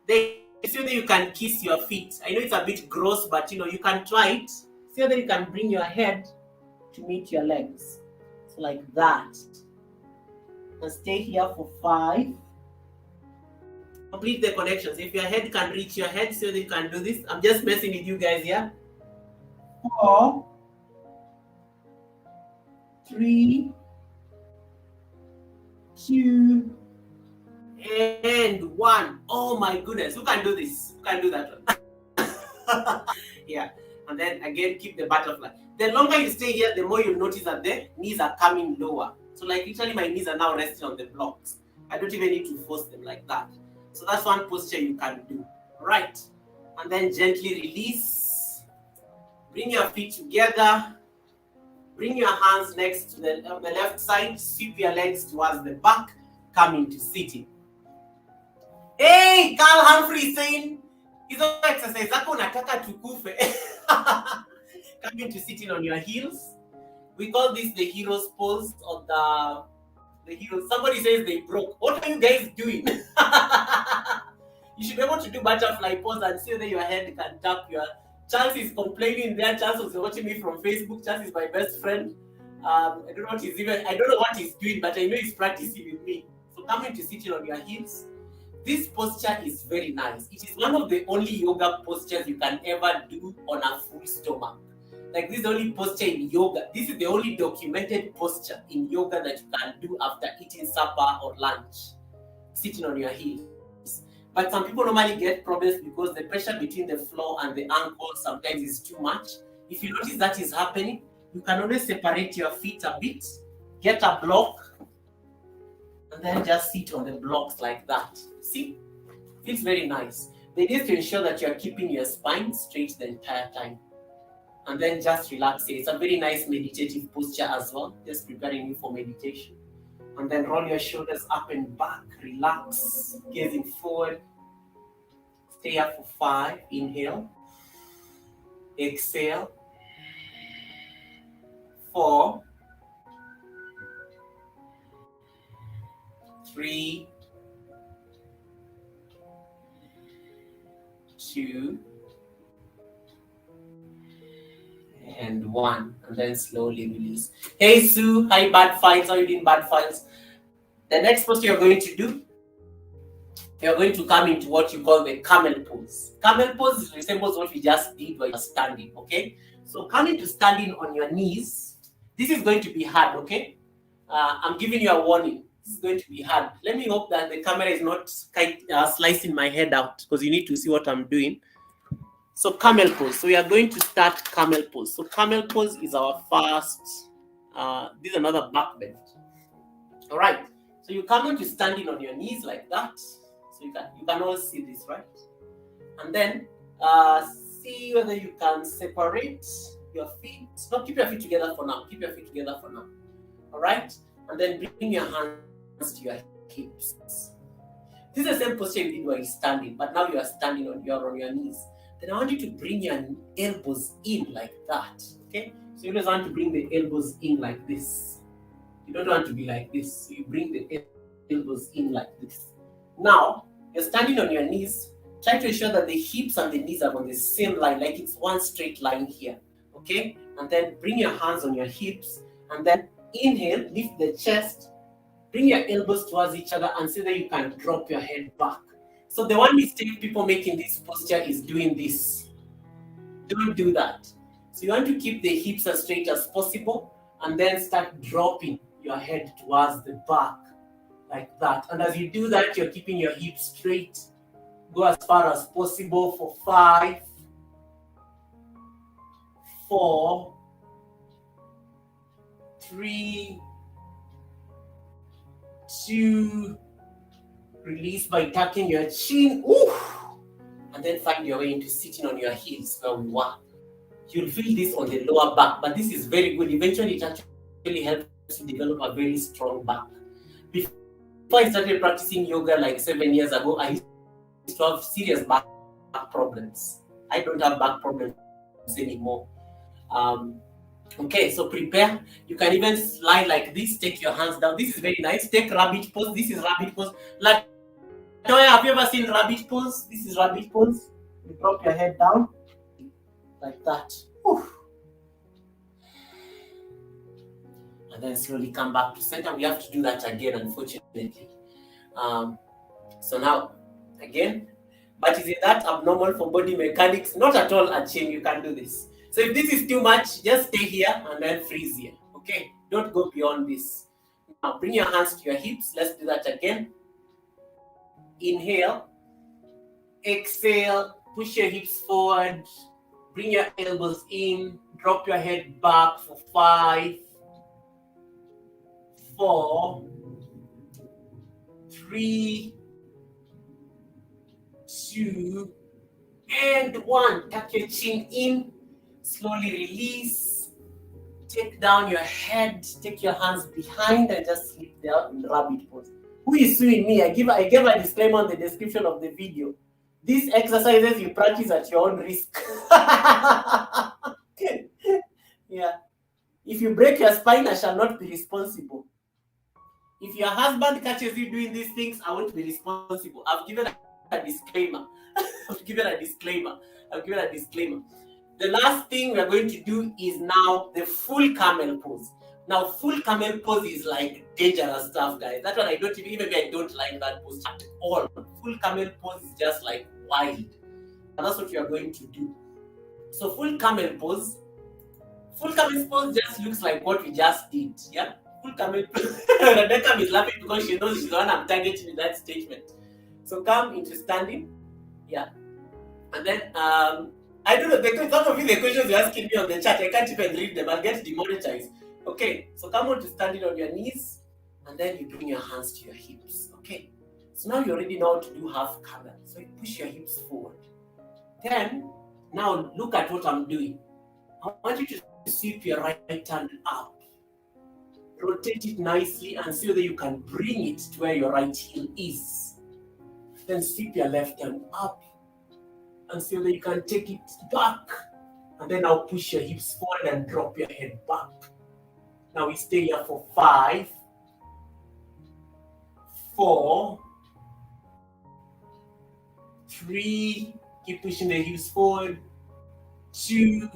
Then see that you can kiss your feet. I know it's a bit gross, but you can try it. See that you can bring your head to meet your legs. So like that. And stay here for 5. Complete the connections. If your head can reach your head, so that you can do this. I'm just messing with you guys here. 4, 3, 2, and 1. Oh my goodness, who can do this? Who can do that one? Yeah, and then again, keep the butterfly. The longer you stay here, the more you'll notice that the knees are coming lower. So like literally my knees are now resting on the blocks. I don't even need to force them like that. So that's one posture you can do. Right. And then gently release. Bring your feet together. Bring your hands next to the left side. Sweep your legs towards the back. Come into sitting. Hey, Carl Humphrey saying, hizo exercise zako unataka tukufe. Come into sitting on your heels. We call this the hero's pose, or the heroes. Somebody says they broke. What are you guys doing? You should be able to do butterfly pose and see that your head can tap your. Charles is complaining there. Charles was watching me from Facebook. Charles is my best friend. I don't know what he's doing, but I know he's practicing with me. So come into sitting on your heels. This posture is very nice. It is one of the only yoga postures you can ever do on a full stomach. Like this is the only posture in yoga. This is the only documented posture in yoga that you can do after eating supper or lunch, sitting on your heels. But some people normally get problems because the pressure between the floor and the ankle sometimes is too much. If you notice that is happening, you can always separate your feet a bit, get a block, and then just sit on the blocks like that. See? Feels very nice. The idea is to ensure that you're keeping your spine straight the entire time. And then just relax here. It's a very nice meditative posture as well, just preparing you for meditation. And then roll your shoulders up and back, relax, gazing forward. Stay here for 5, inhale, exhale, 4, 3, 2, and 1, and then slowly release. Hey Sue, hi Bad Files, how are you doing Bad Files? The next posture you're going to do, you're going to come into what you call the camel pose. Camel pose resembles what we just did while you're standing, okay? So come into standing on your knees. This is going to be hard, okay? I'm giving you a warning. This is going to be hard. Let me hope that the camera is not slicing my head out, because you need to see what I'm doing. So camel pose. So we are going to start camel pose. So camel pose is our first. This is another back bend. All right. So you come into standing on your knees like that. So you can all see this, right? And then see whether you can separate your feet. No, keep your feet together for now. Keep your feet together for now. All right. And then bring your hands to your hips. This is the same posture you did while you're standing, but now you are standing on your knees. Then I want you to bring your elbows in like that, okay? So you just want to bring the elbows in like this. You don't want to be like this. So you bring the elbows in like this. Now, you're standing on your knees. Try to ensure that the hips and the knees are on the same line, like it's one straight line here, okay? And then bring your hands on your hips, and then inhale, lift the chest, bring your elbows towards each other, and see that you can drop your head back. So the one mistake people make in this posture is doing this. Don't do that. So you want to keep the hips as straight as possible, and then start dropping your head towards the back like that. And as you do that, you're keeping your hips straight. Go as far as possible for 5, 4, 3, 2, release by tucking your chin. Oof. And then find your way into sitting on your heels where we were. You'll feel this on the lower back, but this is very good. Eventually, it actually helps you develop a very strong back. Before I started practicing yoga like 7 years ago, I used to have serious back problems. I don't have back problems anymore. Okay, so prepare. You can even slide like this. Take your hands down. This is very nice. Take rabbit pose. This is rabbit pose. Latoya, have you ever seen rabbit pose? This is rabbit pose. You drop your head down like that. Whew. And then slowly come back to center. We have to do that again, unfortunately. So now, again, but is it that abnormal for body mechanics? Not at all, Achim, you can do this. So if this is too much, just stay here and then freeze here. Okay, don't go beyond this. Now bring your hands to your hips. Let's do that again. Inhale. Exhale. Push your hips forward. Bring your elbows in. Drop your head back for 5, 4, 3, 2, and 1. Tuck your chin in. Slowly release. Take down your head. Take your hands behind and just sleep there in rabbit pose. Who is suing me? I gave a disclaimer on the description of the video. These exercises you practice at your own risk. Yeah. If you break your spine, I shall not be responsible. If your husband catches you doing these things, I won't be responsible. I've given a disclaimer. I've given a disclaimer. The last thing we are going to do is now the full camel pose. Now, full camel pose is like dangerous stuff, guys. That's what I don't even, maybe I don't like that pose at all. Full camel pose is just like wild. And that's what you are going to do. So full camel pose just looks like what we just did. Yeah? Full camel pose. Rebecca is laughing because she knows she's the one I'm targeting with that statement. So come into standing. Yeah. And then I don't know, some of you, the questions you're asking me on the chat, I can't even read them. I'll get demonetized. Okay, so come on to standing on your knees, and then you bring your hands to your hips. Okay, so now you already know how to do half camel. So you push your hips forward. Then, now look at what I'm doing. I want you to sweep your right hand up. Rotate it nicely and so that you can bring it to where your right heel is. Then sweep your left hand up. And so that you can take it back. And then now push your hips forward and drop your head back. Now we stay here for 5, 4, 3, keep pushing the hips forward, 2,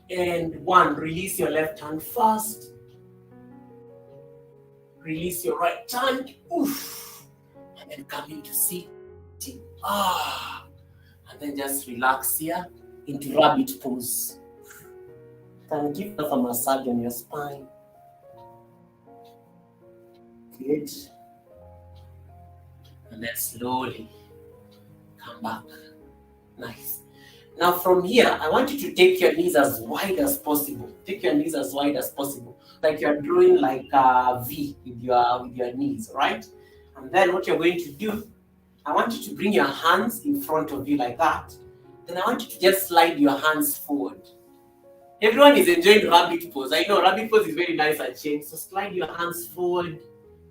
and 1. Release your left hand first. Release your right hand. Oof. And then come into sitting. And then just relax here into rabbit pose. Can give yourself a massage on your spine. Good. And then slowly come back. Nice. Now from here, I want you to take your knees as wide as possible. Take your knees as wide as possible. Like you're drawing like a V with your knees, right? And then what you're going to do, I want you to bring your hands in front of you like that. Then I want you to just slide your hands forward. Everyone is enjoying rabbit pose. I know rabbit pose is very nice and change. So slide your hands forward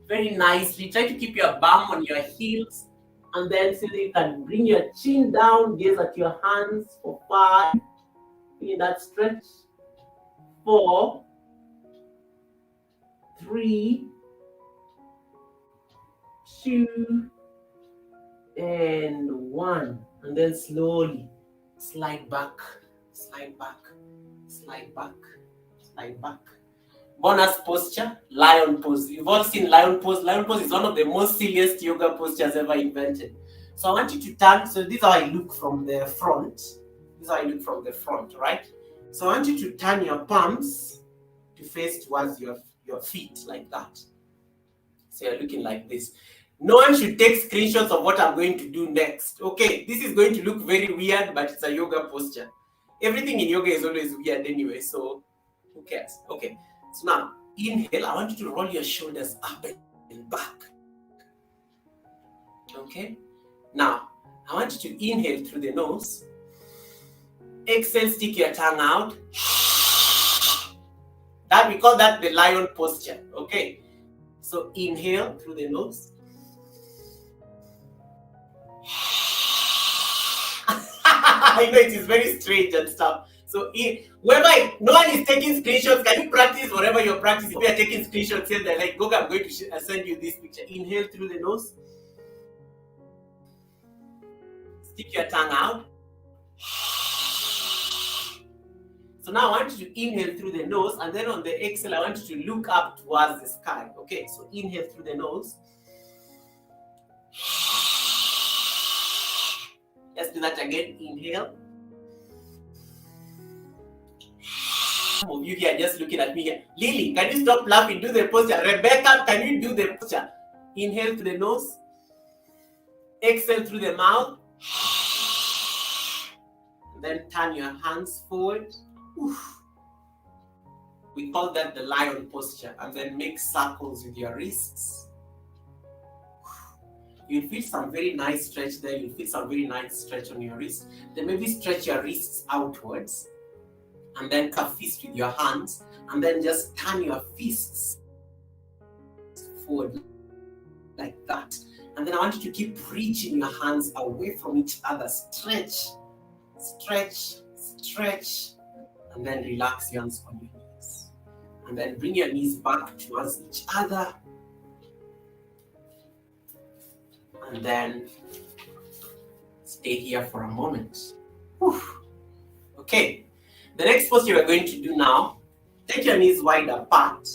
very nicely. Try to keep your bum on your heels. And then so that you can bring your chin down, gaze at your hands for 5. Feel that stretch. 4, 3, 2, and 1. And then slowly slide back, slide back, slide back, slide back. Bonus posture, lion pose. You've all seen lion pose. Lion pose is one of the most silliest yoga postures ever invented. So I want you to turn. So this is how I look from the front. Right? So I want you to turn your palms to face towards your feet like that. So you're looking like this. No one should take screenshots of what I'm going to do next. Okay, this is going to look very weird, but it's a yoga posture. Everything in yoga is always weird anyway, so who cares? Okay, so now inhale. I want you to roll your shoulders up and back. Okay, now I want you to inhale through the nose. Exhale, stick your tongue out. That we call that the lion posture. Okay, so inhale through the nose. I know it is very strange and stuff. So, no one is taking screenshots. Can you practice whatever you're practicing? We are taking screenshots here. They're like, Goga, I'm going to send you this picture. Inhale through the nose. Stick your tongue out. So now I want you to inhale through the nose, and then on the exhale, I want you to look up towards the sky. Okay, so inhale through the nose. Let's do that again. Inhale. Some of you here are just looking at me here. Lily, can you stop laughing? Do the posture. Rebecca, can you do the posture? Inhale through the nose. Exhale through the mouth. Then turn your hands forward. Oof. We call that the lion posture. And then make circles with your wrists. You'll feel some very nice stretch there. You'll feel some very nice stretch on your wrist. Then maybe stretch your wrists outwards. And then cup fist with your hands. And then just turn your fists forward like that. And then I want you to keep reaching your hands away from each other. Stretch, stretch, stretch. And then relax your hands on your knees. And then bring your knees back towards each other. And then stay here for a moment. Whew. Okay. The next posture we're going to do now, take your knees wide apart.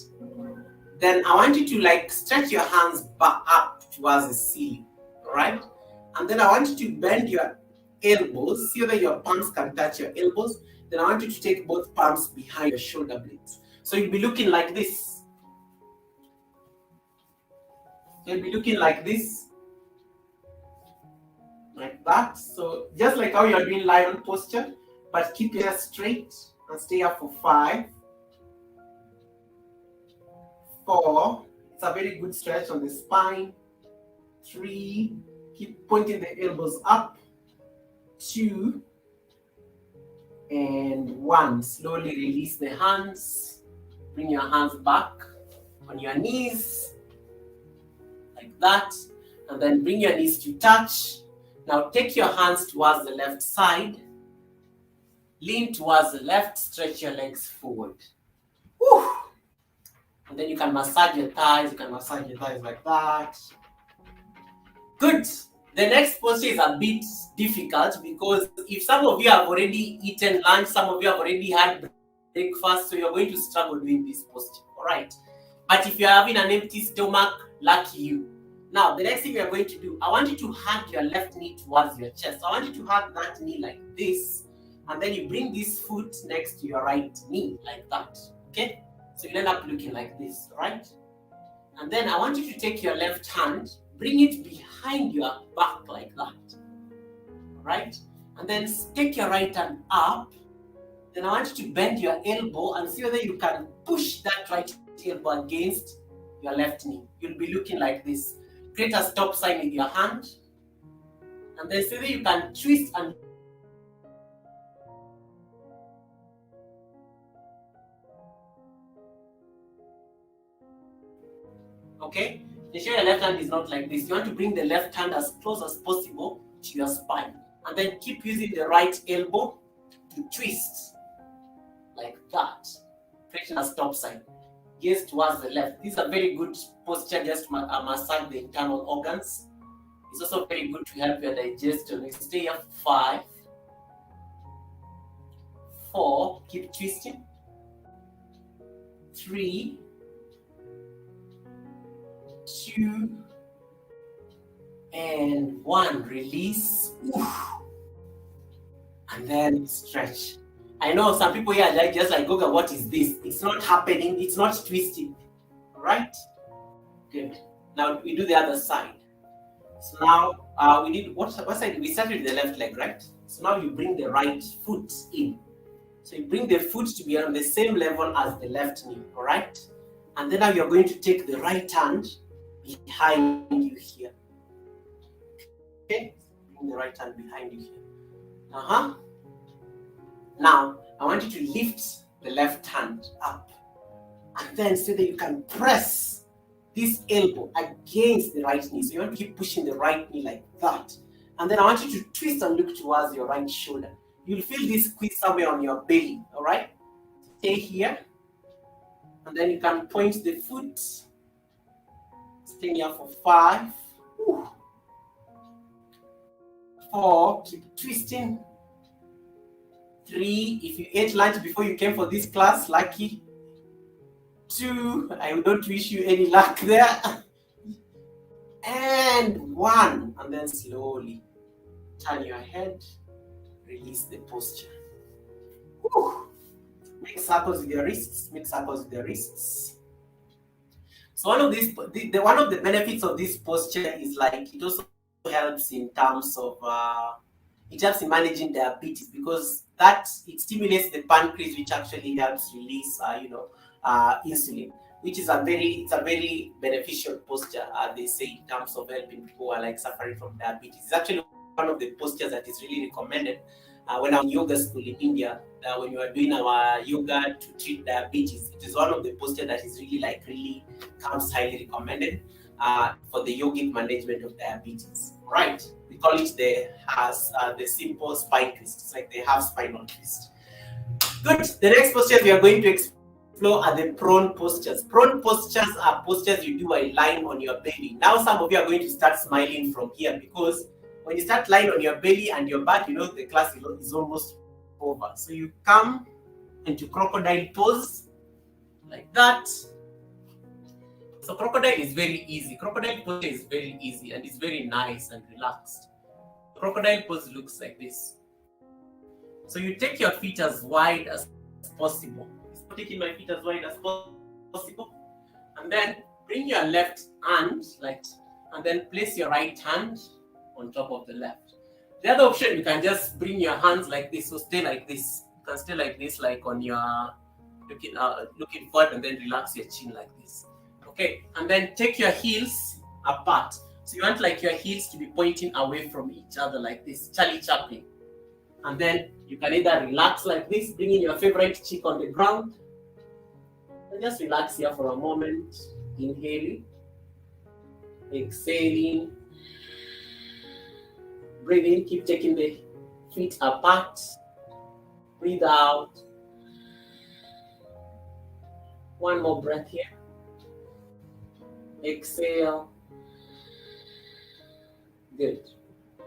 Then I want you to stretch your hands back up towards the ceiling. Alright? And then I want you to bend your elbows. See whether your palms can touch your elbows. Then I want you to take both palms behind your shoulder blades. So you'll be looking like this. You'll be looking like this. Like that. So just like how you're doing lion posture, but keep your hair straight and stay up for 5, 4. It's a very good stretch on the spine. 3. Keep pointing the elbows up. 2 and 1. Slowly release the hands. Bring your hands back on your knees like that, and then bring your knees to touch. Now take your hands towards the left side. Lean towards the left, stretch your legs forward. Whew. And then you can massage your thighs. You can massage your thighs like that. Good. The next posture is a bit difficult because if some of you have already eaten lunch, some of you have already had breakfast, so you're going to struggle doing this posture. All right. But if you're having an empty stomach, lucky you. Now, the next thing we are going to do, I want you to hug your left knee towards your chest. I want you to hug that knee like this. And then you bring this foot next to your right knee like that. Okay? So you'll end up looking like this, right? And then I want you to take your left hand, bring it behind your back like that. All right? And then take your right hand up. Then I want you to bend your elbow and see whether you can push that right elbow against your left knee. You'll be looking like this. Create a stop sign with your hand. And then see whether you can twist and okay? Ensure your left hand is not like this. You want to bring the left hand as close as possible to your spine. And then keep using the right elbow to twist like that. Creating a stop sign. Gaze towards the left. This is a very good posture just to massage the internal organs. It's also very good to help your digestion. You stay here for 5, 4, keep twisting. 3, 2, and 1. Release. Oof. And then stretch. I know some people here are just like, Goga, what is this? It's not happening. It's not twisting. All right? Good. Now we do the other side. So now we did what side? We started with the left leg, right? So now you bring the right foot in. So you bring the foot to be on the same level as the left knee, all right? And then now you're going to take the right hand behind you here. Okay? Bring the right hand behind you here. Now, I want you to lift the left hand up. And then so that you can press this elbow against the right knee. So you want to keep pushing the right knee like that. And then I want you to twist and look towards your right shoulder. You'll feel this squeeze somewhere on your belly, all right? Stay here. And then you can point the foot. Stay here for 5. 4, keep twisting. 3, if you ate lunch before you came for this class, lucky. 2, I don't wish you any luck there. And 1, and then slowly turn your head, release the posture. Whew. Make circles with your wrists, make circles with your wrists. So one of the benefits of this posture is like it also helps in terms of it helps in managing diabetes, because it stimulates the pancreas, which actually helps release insulin, which is a very beneficial posture, they say, in terms of helping people who are like suffering from diabetes. It's actually one of the postures that is really recommended when I was in yoga school in India. When you are doing our yoga to treat diabetes, it is one of the postures that is really comes highly recommended for the yogic management of diabetes. Right? We call it the simple spine twist. It's like the half spinal twist. Good. The next postures we are going to explore are the prone postures. Prone postures are postures you do a line on your belly. Now some of you are going to start smiling from here, because when you start lying on your belly and your back, the class is almost over. So you come into crocodile pose like that. So crocodile is very easy. Crocodile pose is very easy and it's very nice and relaxed. Crocodile pose looks like this. So you take your feet as wide as possible. I'm taking my feet as wide as possible. And then bring your left hand and then place your right hand on top of the left. The other option, you can just bring your hands like this. So stay like this. You can stay like this, like on your looking forward, and then relax your chin like this. Okay, and then take your heels apart. So you want like your heels to be pointing away from each other like this, Charlie Chaplin. And then you can either relax like this, bringing your favorite cheek on the ground, and just relax here for a moment. Inhaling, exhaling, breathe in, keep taking the feet apart, breathe out. One more breath here. Exhale. Good.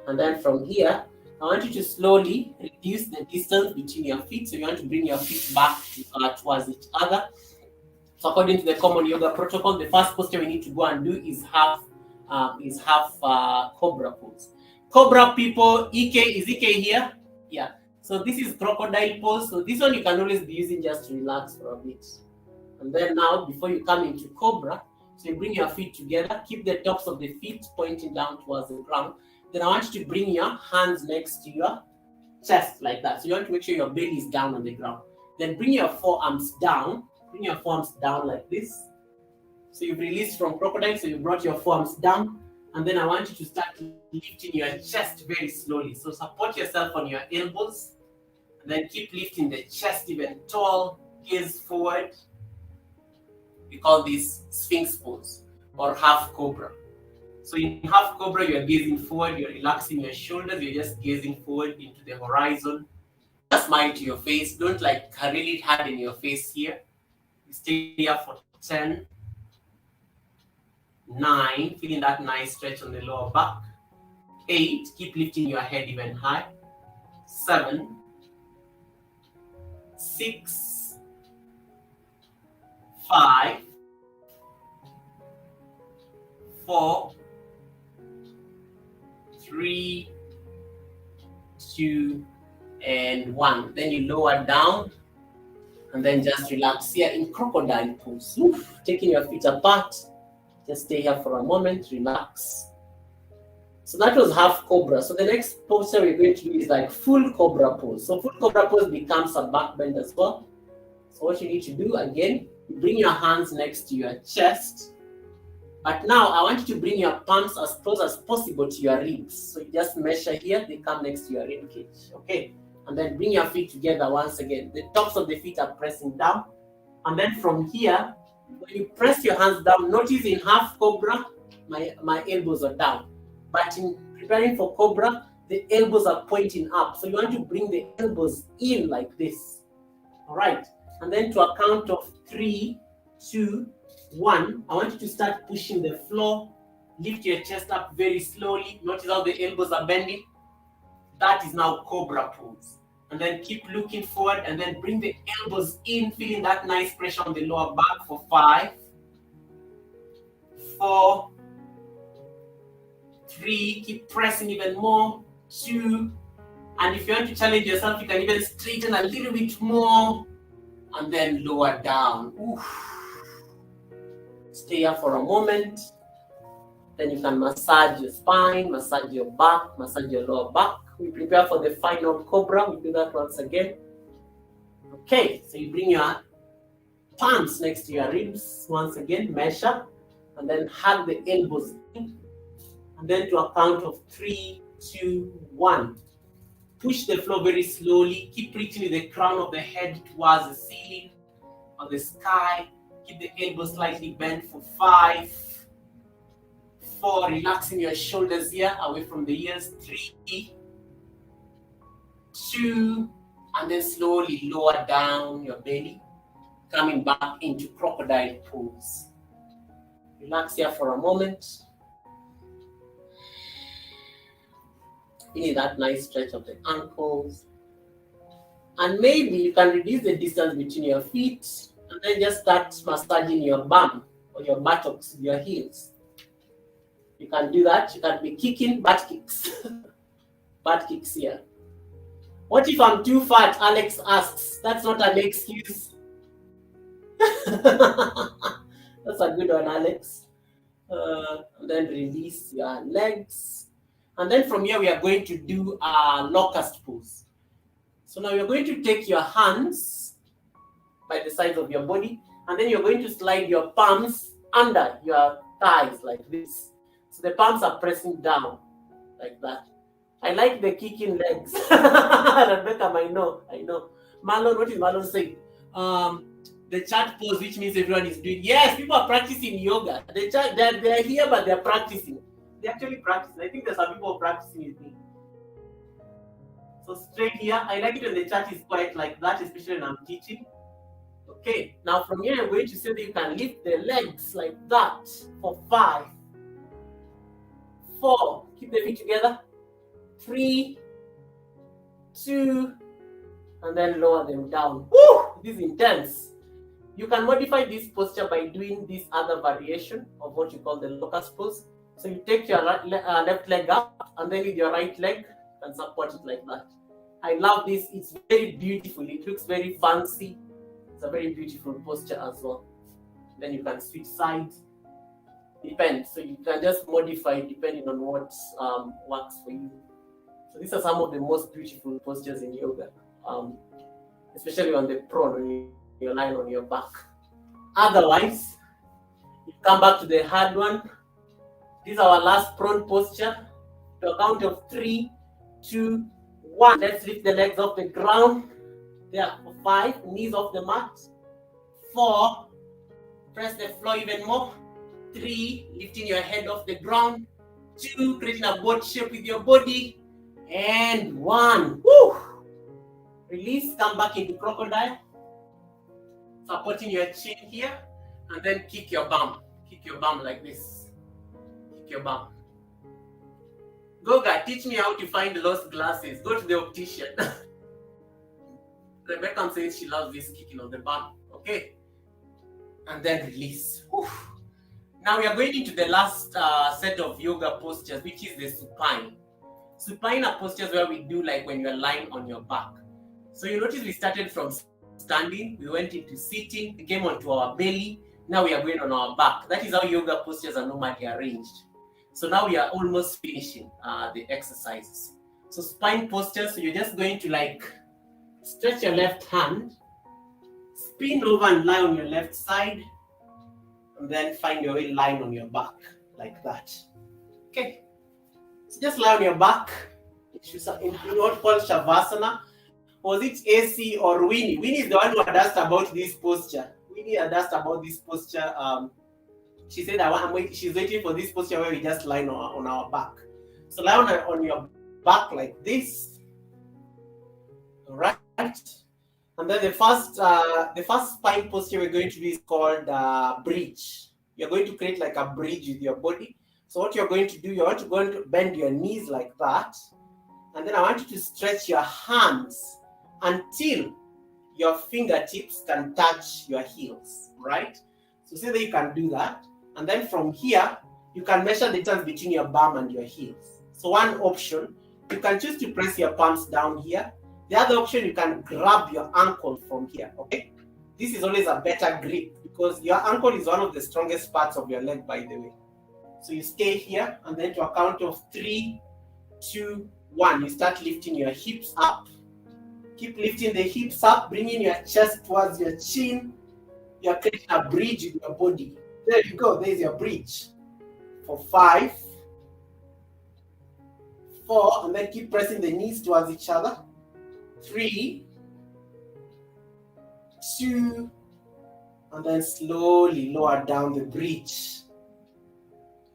And then from here, I want you to slowly reduce the distance between your feet. So you want to bring your feet back towards each other. So according to the common yoga protocol, the first posture we need to go and do is half cobra pose. Cobra people, is EK here? Yeah. So this is crocodile pose. So this one you can always be using just to relax for a bit. And then now, before you come into cobra, so you bring your feet together, keep the tops of the feet pointing down towards the ground. Then I want you to bring your hands next to your chest like that. So you want to make sure your belly is down on the ground. Then bring your forearms down. Bring your forearms down like this. So you've released from crocodile, so you brought your forearms down. And then I want you to start lifting your chest very slowly. So support yourself on your elbows. And then keep lifting the chest even tall. Gaze forward. We call this Sphinx pose or half cobra. So in half cobra, you're gazing forward, you're relaxing your shoulders, you're just gazing forward into the horizon. Smile to your face. Don't really hard in your face here. You stay here for 10, 9, feeling that nice stretch on the lower back. 8, keep lifting your head even high. 7, 6, 5, 4, 3, 2, and 1. Then you lower down and then just relax here in crocodile pose. Taking your feet apart. Just stay here for a moment, relax. So that was half cobra. So the next posture we're going to do is like full cobra pose. So full cobra pose becomes a back bend as well. So what you need to do again, you bring your hands next to your chest. But now I want you to bring your palms as close as possible to your ribs. So you just measure here, they come next to your rib cage. Okay. And then bring your feet together once again. The tops of the feet are pressing down. And then from here, when you press your hands down, notice in half cobra, my elbows are down. But in preparing for cobra, the elbows are pointing up. So you want to bring the elbows in like this. All right. And then to a count of 3, 2, 1, I want you to start pushing the floor. Lift your chest up very slowly. Notice how the elbows are bending. That is now cobra pose. And then keep looking forward and then bring the elbows in, feeling that nice pressure on the lower back for 5, 4, 3, keep pressing even more, 2, and if you want to challenge yourself, you can even straighten a little bit more, and then lower down. Oof. Stay here for a moment. Then you can massage your spine, massage your back, massage your lower back. We prepare for the final cobra. We do that once again. Okay, so you bring your palms next to your ribs once again, measure, and then hug the elbows in. And then to a count of 3, 2, 1. Push the floor very slowly. Keep reaching with the crown of the head towards the ceiling or the sky. Keep the elbows slightly bent for 5, 4. Relaxing your shoulders here away from the ears. 3, 2, and then slowly lower down your belly, coming back into crocodile pose. Relax here for a moment. You need that nice stretch of the ankles. And maybe you can reduce the distance between your feet and then just start massaging your bum or your buttocks with your heels. You can do that. You can be kicking butt kicks. Butt kicks here. What if I'm too fat? Alex asks. That's not an excuse. That's a good one, Alex. And then release your legs. And then from here, we are going to do a locust pose. So now you're going to take your hands by the sides of your body, and then you're going to slide your palms under your thighs like this. So the palms are pressing down like that. I like the kicking legs. Rebecca, I know. Marlon, what is Marlon saying? The chat pose, which means everyone is doing. Yes, people are practicing yoga. They're here, but they're practicing. They actually practice. I think there's some people practicing with me. So straight here, I like it when the chat is quite like that, especially when I'm teaching. Okay, now from here, I'm going to say that you can lift the legs like that for 5, 4, keep the feet together, 3, 2, and then lower them down. Woo! This is intense. You can modify this posture by doing this other variation of what you call the locust pose. So you take your left leg up, and then with your right leg, you can support it like that. I love this. It's very beautiful. It looks very fancy. It's a very beautiful posture as well. Then you can switch sides. Depends. So you can just modify it depending on what works for you. So these are some of the most beautiful postures in yoga, especially on the prone when you're lying on your back. Otherwise, you come back to the hard one. This is our last prone posture. To a count of 3, 2, 1. Let's lift the legs off the ground. There for 5, knees off the mat. 4, press the floor even more. 3, lifting your head off the ground. 2, creating a boat shape with your body. And 1. Woo! Release, come back into crocodile. Supporting your chin here. And then kick your bum. Kick your bum like this. Kick your bum. Goga, teach me how to find lost glasses. Go to the optician. Rebecca says she loves this kicking on the bum. Okay. And then release. Whew. Now we are going into the last set of yoga postures, which is the supine. Supine are postures where we do like when you're lying on your back. So you notice we started from standing, we went into sitting, we came onto our belly, now we are going on our back. That is how yoga postures are normally arranged. So now we are almost finishing the exercises. So spine posture, so you're just going to like stretch your left hand, spin over and lie on your left side, and then find your way lying on your back, like that. Okay, so just lie on your back, in what called Shavasana. Was it AC or Winnie? Winnie is the one who had asked about this posture. Winnie had asked about this posture. She said, she's waiting for this posture where we just lie on our back. So lie on your back like this. All right. And then the first spine posture we're going to do is called bridge. You're going to create like a bridge with your body. So what you're going to do, you're going to bend your knees like that. And then I want you to stretch your hands until your fingertips can touch your heels, right? So say that you can do that. And then from here, you can measure the distance between your bum and your heels. So one option, you can choose to press your palms down here. The other option, you can grab your ankle from here, okay? This is always a better grip because your ankle is one of the strongest parts of your leg, by the way. So you stay here, and then to a count of 3, 2, 1, you start lifting your hips up. Keep lifting the hips up, bringing your chest towards your chin. You're creating a bridge with your body. There you go, there's your bridge. For 5, 4, and then keep pressing the knees towards each other. 3, 2, and then slowly lower down the bridge.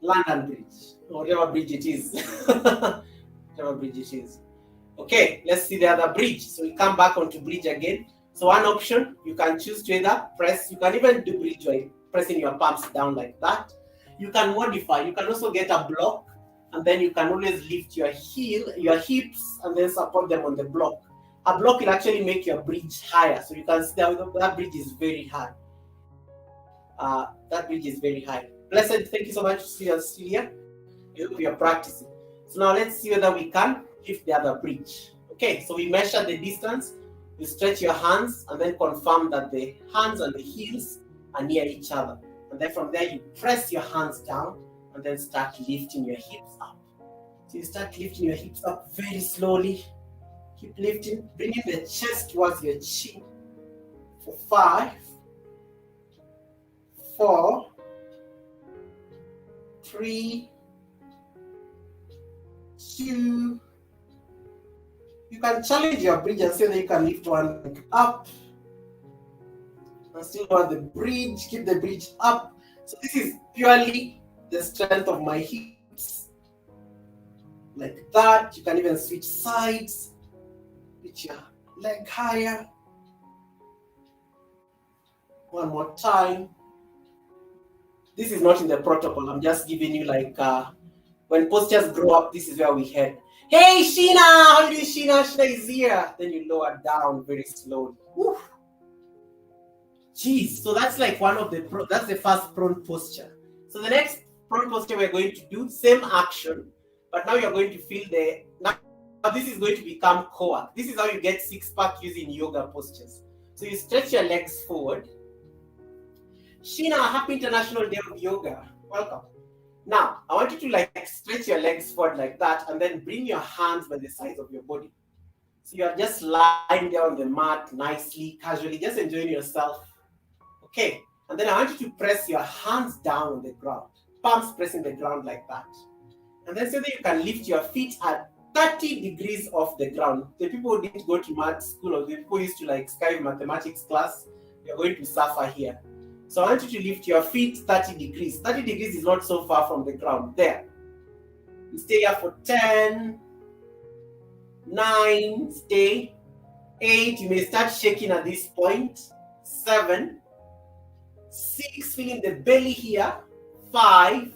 London Bridge, or whatever bridge it is. Whatever bridge it is. Okay, let's see the other bridge. So we come back onto bridge again. So one option, you can choose to either press, you can even do bridge by pressing your palms down like that. You can modify, you can also get a block, and then you can always lift your hips, and then support them on the block. A block will actually make your bridge higher. So you can see that bridge is very high. That bridge is very high. Blessed, thank you so much, Celia. You're practicing. So now let's see whether we can lift the other bridge. Okay, so we measure the distance. You stretch your hands and then confirm that the hands and the heels are near each other. And then from there, you press your hands down and then start lifting your hips up. So you start lifting your hips up very slowly. Keep lifting, bringing the chest towards your chin. For 5, 4, 3, 2. You can challenge your bridge and say that you can lift one leg up and still hold the bridge, keep the bridge up. So this is purely the strength of my hips. Like that. You can even switch sides, reach your leg higher. One more time. This is not in the protocol. I'm just giving you like when postures grow up, this is where we head. Hey Sheena, how are you, Sheena? Sheena is here. Then you lower down very slowly. Woo. Jeez, so that's like that's the first prone posture. So the next prone posture we're going to do, same action, but now you're going to feel now this is going to become core. This is how you get six-pack using yoga postures. So you stretch your legs forward. Sheena, happy International Day of Yoga. Welcome. Now, I want you to like stretch your legs forward like that and then bring your hands by the sides of your body. So you're just lying there on the mat nicely, casually, just enjoying yourself. Okay. And then I want you to press your hands down on the ground, palms pressing the ground like that. And then so that you can lift your feet at 30 degrees off the ground. The people who didn't go to math school or the people who used to like Sky mathematics class, you're going to suffer here. So I want you to lift your feet 30 degrees. 30 degrees is not so far from the ground. There. You stay here for 10, 9, stay. 8, you may start shaking at this point. 7, 6, feeling the belly here. 5,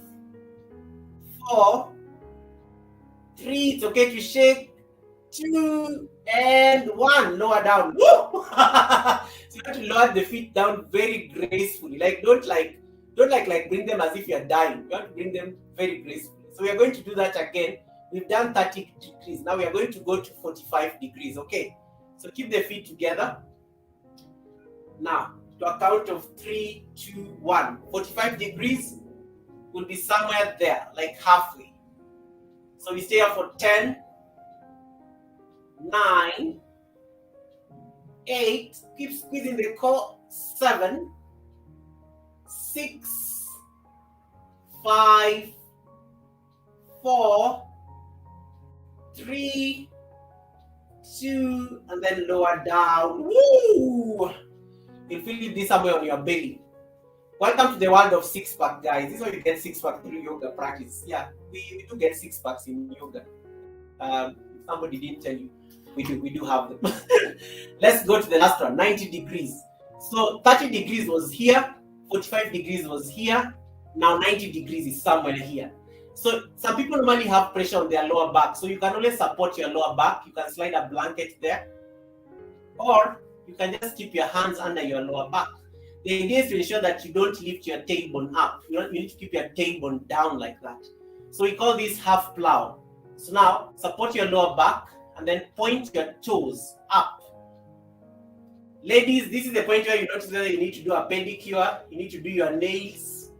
4, 3, it's okay to shake. 2, and 1, lower down. Woo! So you have to lower the feet down very gracefully. Like don't bring them as if you're dying. You have to bring them very gracefully. So we are going to do that again. We've done 30 degrees. Now we are going to go to 45 degrees. Okay. So keep the feet together. Now, to a count of 3, 2, 1. 45 degrees. will be somewhere there, like halfway. So we stay here for 10, 9, 8, keep squeezing the core, 7, 6, 5, 4, 3, 2, and then lower down. Woo! You'll feel this somewhere on your belly. Welcome to the world of six-pack, guys. This is how you get six-pack through yoga practice. Yeah, we do get six-packs in yoga. If somebody didn't tell you, we do have them. Let's go to the last one, 90 degrees. So 30 degrees was here, 45 degrees was here, now 90 degrees is somewhere here. So some people normally have pressure on their lower back, so you can only support your lower back. You can slide a blanket there, or you can just keep your hands under your lower back. The idea is to ensure that you don't lift your tailbone up. You need to keep your tailbone down like that. So we call this half plow. So now support your lower back and then point your toes up. Ladies, this is the point where you notice whether you need to do a pedicure, you need to do your nails.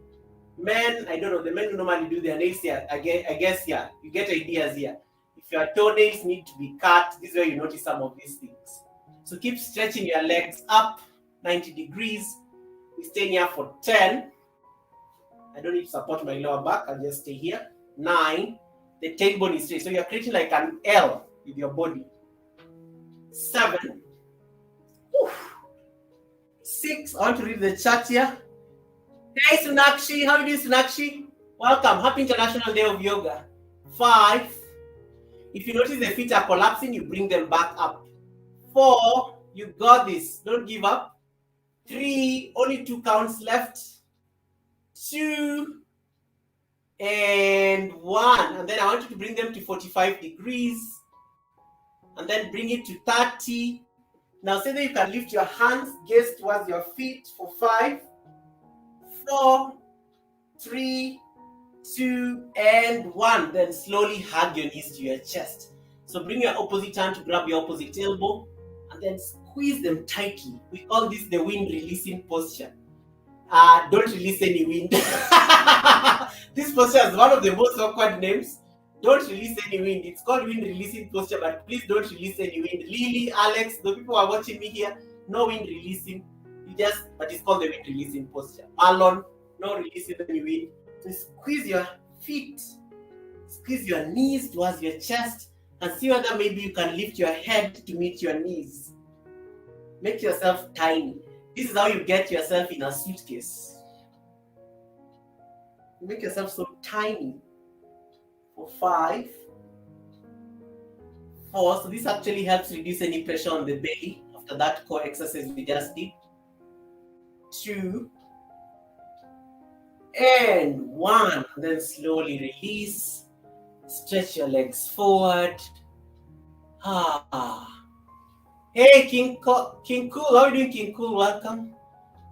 Men, I don't know, the men who normally do their nails here, I guess yeah, you get ideas here. If your toenails need to be cut, this is where you notice some of these things. So keep stretching your legs up, 90 degrees. We stay here for 10. I don't need to support my lower back, I'll just stay here. 9, the tailbone is straight. So you're creating like an L with your body. 7, 6, I want to read the chat here. Hey Sunakshi, how are you doing, Sunakshi? Welcome, happy International Day of Yoga. 5, if you notice the feet are collapsing, you bring them back up. 4, you got this, don't give up. 3, only 2 counts left. 2, and 1. And then I want you to bring them to 45 degrees. And then bring it to 30. Now say that you can lift your hands, gaze towards your feet for 5, 4, 3, 2, and 1. Then slowly hug your knees to your chest. So bring your opposite hand to grab your opposite elbow and then squeeze them tightly. We call this the wind releasing posture. Don't release any wind. This posture is one of the most awkward names. Don't release any wind. It's called wind releasing posture, but please don't release any wind. Lily, Alex, the people who are watching me here, no wind releasing. But it's called the wind releasing posture. Marlon, no releasing any wind. So squeeze your feet, squeeze your knees towards your chest, and see whether maybe you can lift your head to meet your knees. Make yourself tiny. This is how you get yourself in a suitcase. Make yourself so tiny. For 5, 4. So this actually helps reduce any pressure on the belly after that core exercise we just did. 2, and 1. Then slowly release. Stretch your legs forward. Hey, King Cool. How are you doing, King Cool? Welcome.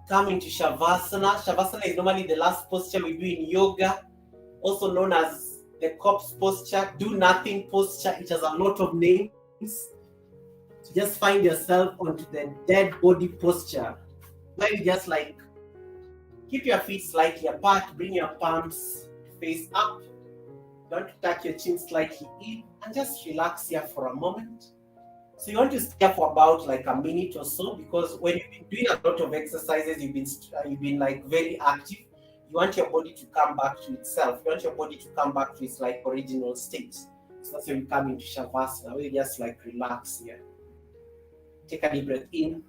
Come into Shavasana. Shavasana is normally the last posture we do in yoga, also known as the corpse posture, do nothing posture. It has a lot of names. So just find yourself onto the dead body posture, where you just like keep your feet slightly apart, bring your palms face up. You want to tuck your chin slightly in and just relax here for a moment. So you want to stay for about like a minute or so, because when you've been doing a lot of exercises, you've been like very active. You want your body to come back to itself. You want your body to come back to its like original state. So that's when you come into Shavasana, where you just like relax here. Take a deep breath in.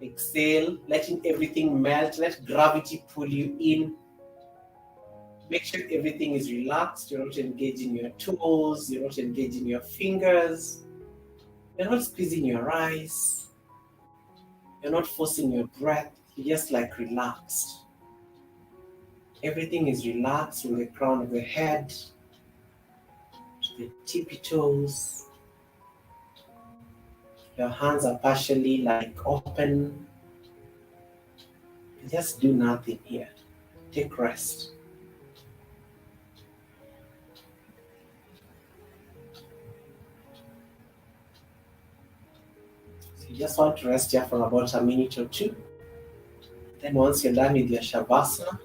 Exhale, letting everything melt. Let gravity pull you in. Make sure everything is relaxed. You're not engaging your toes. You're not engaging your fingers. You're not squeezing your eyes. You're not forcing your breath. You're just like relaxed. Everything is relaxed from the crown of the head to the tippy toes. Your hands are partially like open. Just do nothing here. Take rest. So you just want to rest here for about a minute or two. Then once you're done with your Shavasana,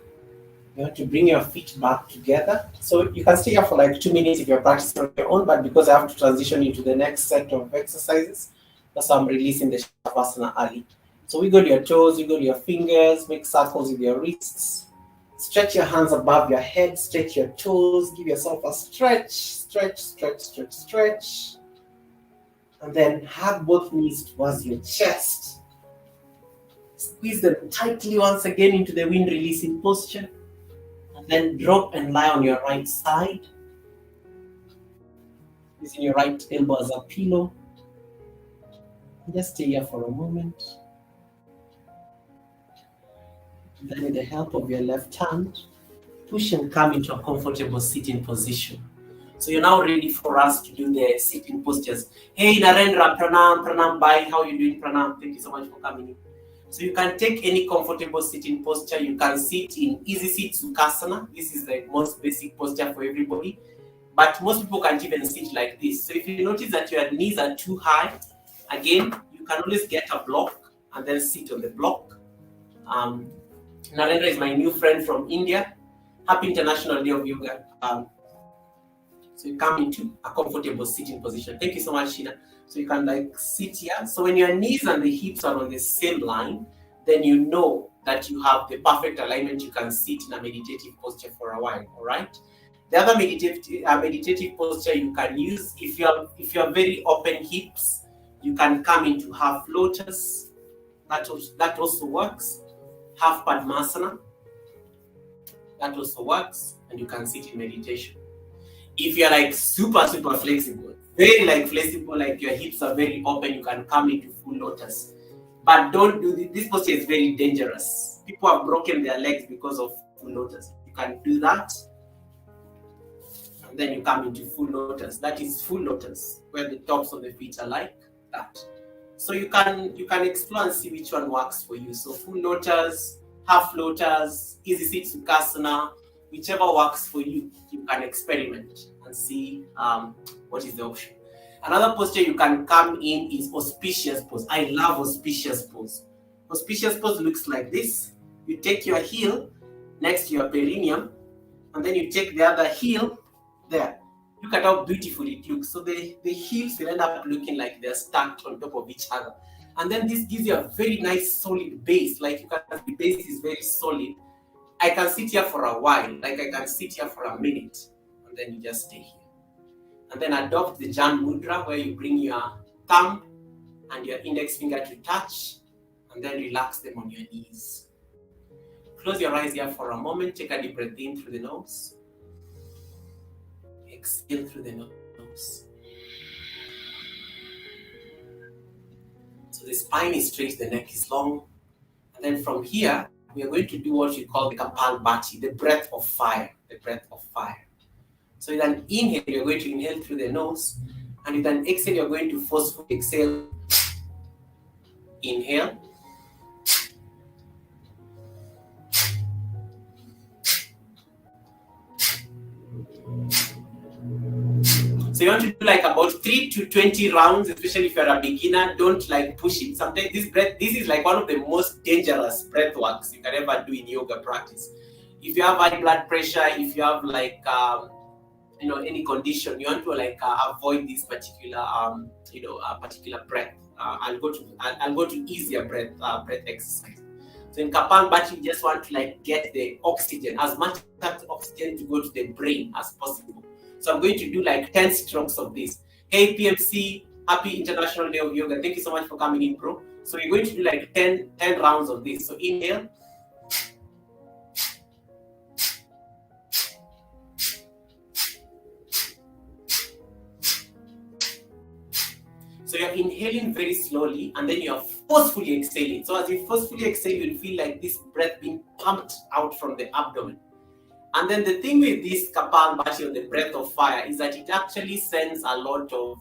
You want to bring your feet back together. So you can stay here for like 2 minutes if you're practicing on your own, but because I have to transition into the next set of exercises, that's why I'm releasing the Shavasana early. So wiggle your toes, wiggle your fingers, make circles with your wrists. Stretch your hands above your head, stretch your toes, give yourself a stretch, stretch, stretch, stretch, stretch. And then hug both knees towards your chest. Squeeze them tightly once again into the wind releasing posture. And then drop and lie on your right side. Using your right elbow as a pillow. And just stay here for a moment. And then with the help of your left hand, push and come into a comfortable sitting position. So you're now ready for us to do the sitting postures. Hey Narendra, pranam, pranam, bye. How are you doing, pranam? Thank you so much for coming in. So you can take any comfortable sitting posture. You can sit in easy sit Sukhasana. This is the most basic posture for everybody. But most people can't even sit like this. So if you notice that your knees are too high, again, you can always get a block and then sit on the block. Narendra is my new friend from India. Happy International Day of Yoga. So you come into a comfortable sitting position. Thank you so much, Sheena. So you can like sit here. So when your knees and the hips are on the same line, then you know that you have the perfect alignment. You can sit in a meditative posture for a while. All right. The other meditative posture you can use, if you have very open hips, you can come into half lotus. That also works. Half Padmasana. That also works, and you can sit in meditation. If you're like super flexible, very like flexible, like your hips are very open, you can come into full lotus. But don't do this. This posture is very dangerous. People have broken their legs because of full lotus. You can do that, and then you come into full lotus. That is full lotus, where the tops of the feet are like that. So you can explore and see which one works for you. So full lotus, half lotus, easy sit Sukhasana, whichever works for you, you can experiment and see what is the option. Another posture you can come in is auspicious pose. I love auspicious pose. Auspicious pose looks like this. You take your heel next to your perineum, and then you take the other heel there. Look at how beautiful it looks. So the heels will end up looking like they're stacked on top of each other. And then this gives you a very nice solid base. Like you can see the base is very solid. I can sit here for a while. Like I can sit here for a minute. And then you just stay here. And then adopt the Jan Mudra, where you bring your thumb and your index finger to touch. And then relax them on your knees. Close your eyes here for a moment. Take a deep breath in through the nose. Exhale through the nose. So the spine is straight, the neck is long. And then from here, we are going to do what we call the Kapalbhati, the breath of fire. The breath of fire. So with an inhale, you're going to inhale through the nose. And with an exhale, you're going to forcefully exhale. Inhale. So you want to do like about 3 to 20 rounds, especially if you're a beginner. Don't like push it. Sometimes this is like one of the most dangerous breath works you can ever do in yoga practice. If you have high blood pressure, if you have like any condition, you want to like avoid this particular particular breath. I'll go to easier breath exercise. So in Kapalbhati, you just want to like get the oxygen, as much oxygen to go to the brain as possible. So I'm going to do like 10 strokes of this. Hey PMC, happy International Day of Yoga. Thank you so much for coming in, bro. So we're going to do like 10 rounds of this. So inhale. So you're inhaling very slowly, and then you're forcefully exhaling. So as you forcefully exhale, you'll feel like this breath being pumped out from the abdomen. And then the thing with this Kapalbhati, or the breath of fire, is that it actually sends a lot of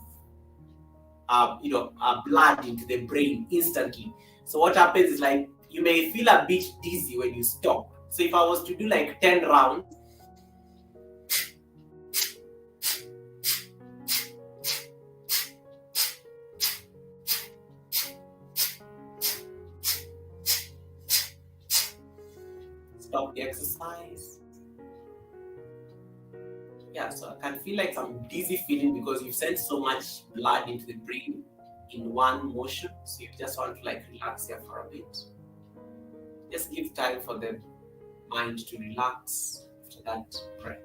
blood into the brain instantly. So what happens is like you may feel a bit dizzy when you stop. So if I was to do like 10 rounds, stop the exercise. Yeah, so I can feel like some dizzy feeling because you've sent so much blood into the brain in one motion. So you just want to like relax here for a bit. Just give time for the mind to relax after that breath.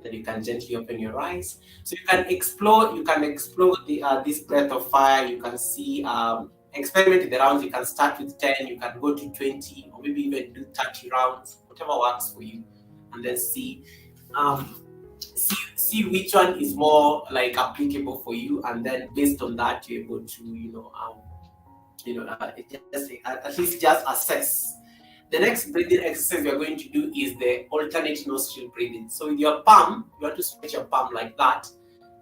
Then you can gently open your eyes. So you can explore the this breath of fire. You can see experiment with the rounds. You can start with 10, you can go to 20, or maybe even do 30 rounds, whatever works for you, and then um, see which one is more like applicable for you, and then based on that you're able to at least just assess. The next breathing exercise we're going to do is the alternate nostril breathing. So with your palm, you want to stretch your palm like that,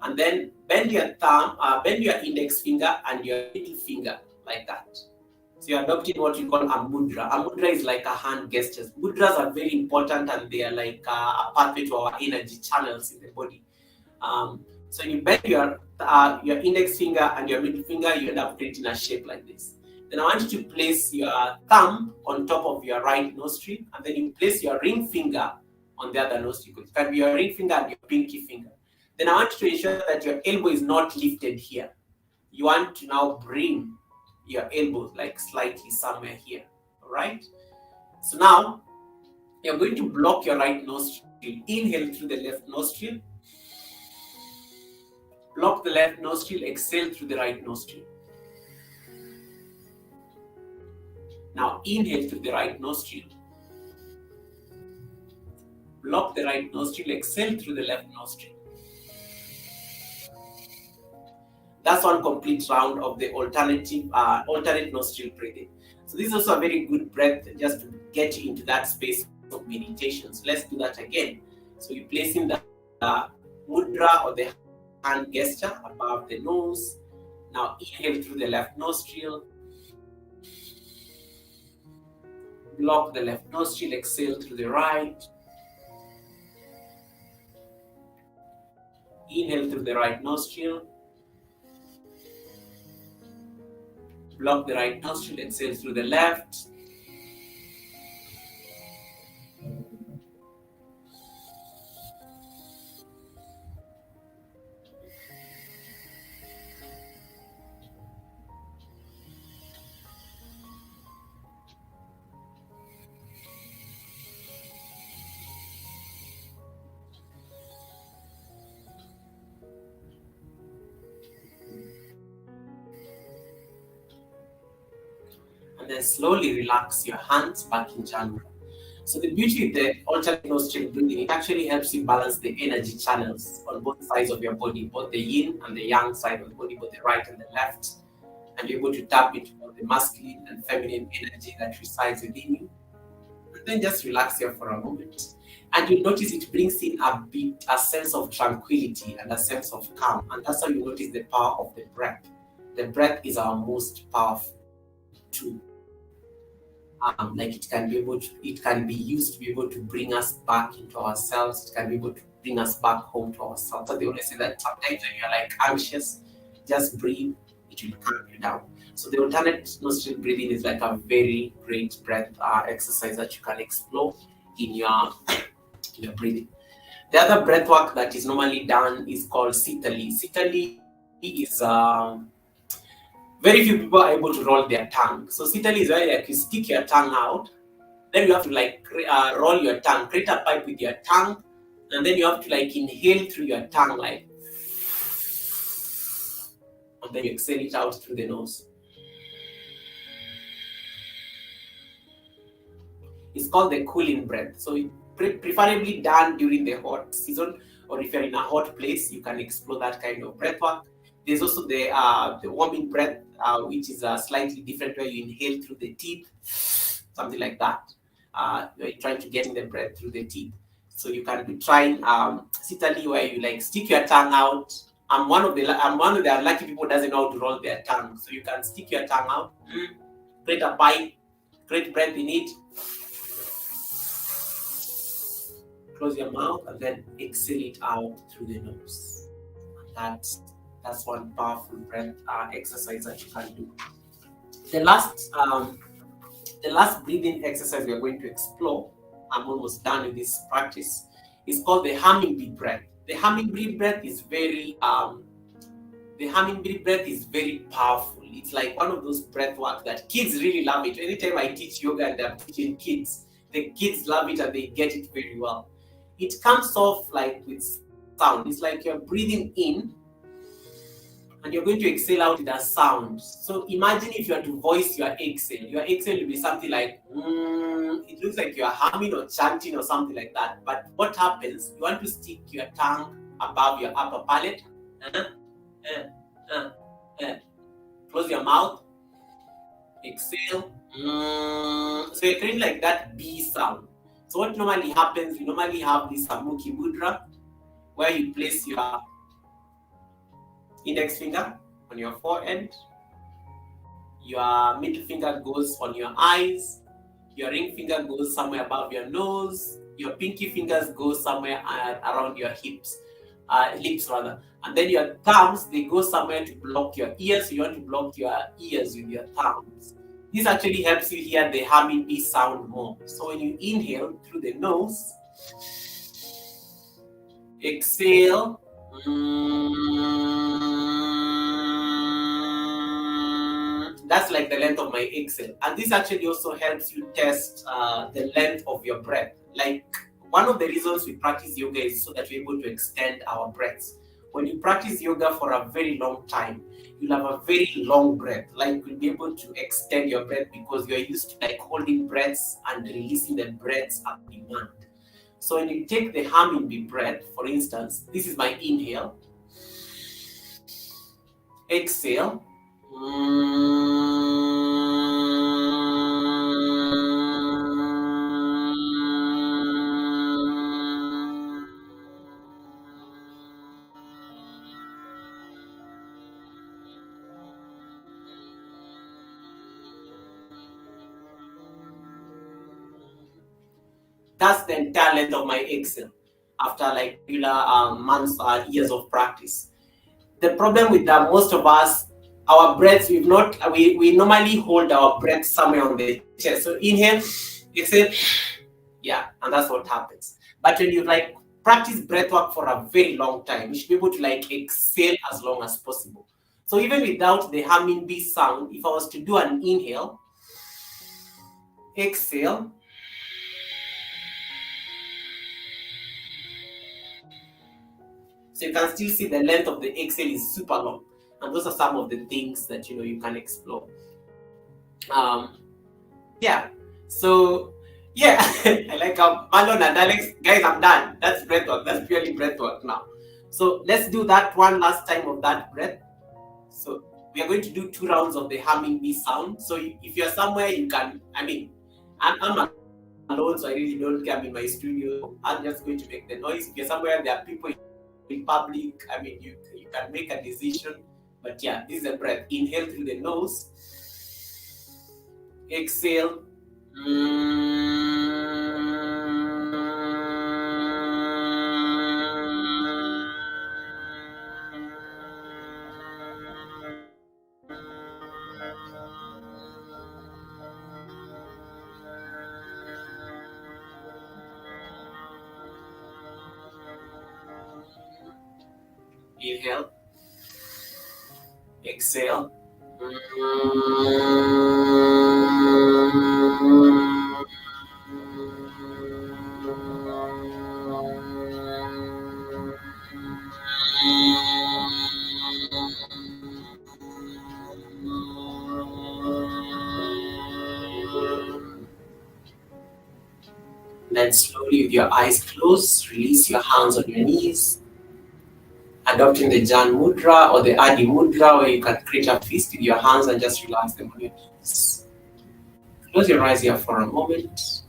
and then bend your thumb, bend your index finger and your middle finger like that. So you're adopting what we call a mudra. A mudra is like a hand gestures. Mudras are very important and they are like a pathway to our energy channels in the body. So you bend your index finger and your middle finger, you end up creating a shape like this. Then I want you to place your thumb on top of your right nostril, and then you place your ring finger on the other nostril. It can be your ring finger and your pinky finger. Then I want you to ensure that your elbow is not lifted here. You want to now bring your elbow like slightly somewhere here. All right? So now you're going to block your right nostril. Inhale through the left nostril. Block the left nostril, exhale through the right nostril. Now inhale through the right nostril. Block the right nostril, exhale through the left nostril. That's one complete round of the alternate nostril breathing. So this is also a very good breath just to get you into that space of meditation. So let's do that again. So you're placing the mudra or the hand gesture above the nose. Now inhale through the left nostril. Block the left nostril, exhale through the right. Inhale through the right nostril. Block the right nostril, exhale through the left. And then slowly relax your hands back in Chandra. So the beauty with the alternate nostril breathing, it actually helps you balance the energy channels on both sides of your body, both the yin and the yang side of the body, both the right and the left. And you're able to tap into both the masculine and feminine energy that resides within you. And then just relax here for a moment. And you'll notice it brings in a sense of tranquility and a sense of calm. And that's how you notice the power of the breath. The breath is our most powerful tool. Like it can be used to be able to bring us back into ourselves. It can be able to bring us back home to ourselves. So they always say that sometimes when you're like anxious, just breathe, it will calm you down. So the alternate nostril breathing is like a very great breath exercise that you can explore in your breathing. The other breath work that is normally done is called sitali. Sitali is very few people are able to roll their tongue. So sitali is where like you stick your tongue out, then you have to like roll your tongue, create a pipe with your tongue, and then you have to like inhale through your tongue like, and then you exhale it out through the nose. It's called the cooling breath. So preferably done during the hot season, or if you're in a hot place, you can explore that kind of breath work. There's also the warming breath, which is slightly different, where you inhale through the teeth, something like that. You're trying to get in the breath through the teeth. So you can be trying sitali, where you like stick your tongue out. I'm one of the lucky people who doesn't know how to roll their tongue. So you can stick your tongue out, create a pipe, create breath in it, close your mouth, and then exhale it out through the nose. And that's one powerful breath exercise that you can do. The last The last breathing exercise we are going to explore, I'm almost done with this practice, is called the hummingbee breath. The hummingbee breath is very powerful. It's like one of those breath work that kids really love it. Anytime I teach yoga and I'm teaching kids, the kids love it and they get it very well. It comes off like with sound. It's like you're breathing in and you're going to exhale out with a sound. So imagine if you are to voice your exhale will be something like, it looks like you're humming or chanting or something like that. But what happens, you want to stick your tongue above your upper palate. Close your mouth, exhale. So you're creating like that B sound. So what normally happens, we normally have this Samukhi Mudra, where you place your index finger on your forehead, your middle finger goes on your eyes, your ring finger goes somewhere above your nose, your pinky fingers go somewhere around your lips rather, and then your thumbs, they go somewhere to block your ears. So you want to block your ears with your thumbs. This actually helps you hear the humming B sound more. So when you inhale through the nose, exhale. That's like the length of my exhale. And this actually also helps you test the length of your breath. Like, one of the reasons we practice yoga is so that we're able to extend our breaths. When you practice yoga for a very long time, you'll have a very long breath. Like, you'll be able to extend your breath because you're used to like holding breaths and releasing the breaths at demand. So when you take the hummingbee breath, for instance, this is my inhale. Exhale. That's the entire length of my exhale after like regular months or years of practice. The problem with that, most of us, our breaths, we normally hold our breath somewhere on the chest. So inhale, exhale, yeah, and that's what happens. But when you like practice breath work for a very long time, you should be able to like exhale as long as possible. So even without the hummingbee sound, if I was to do an inhale, exhale, so you can still see the length of the exhale is super long. And those are some of the things that you can explore. Yeah. So yeah, I like how Marlon and Alex, guys, I'm done. That's breathwork. That's purely breathwork now. So let's do that one last time of that breath. So we are going to do 2 rounds of the hummingbee sound. So if you're somewhere, you can, I'm alone, so I really don't care. I'm in my studio. I'm just going to make the noise. If you're somewhere, there are people in public, you can make a decision. But yeah, this is a breath. Inhale through the nose. Exhale. Inhale. Exhale. Then slowly, with your eyes closed, release your hands on your knees, adopting the Jan Mudra or the Adi Mudra, where you can create a fist with your hands and just relax them on your knees. Close your eyes here for a moment,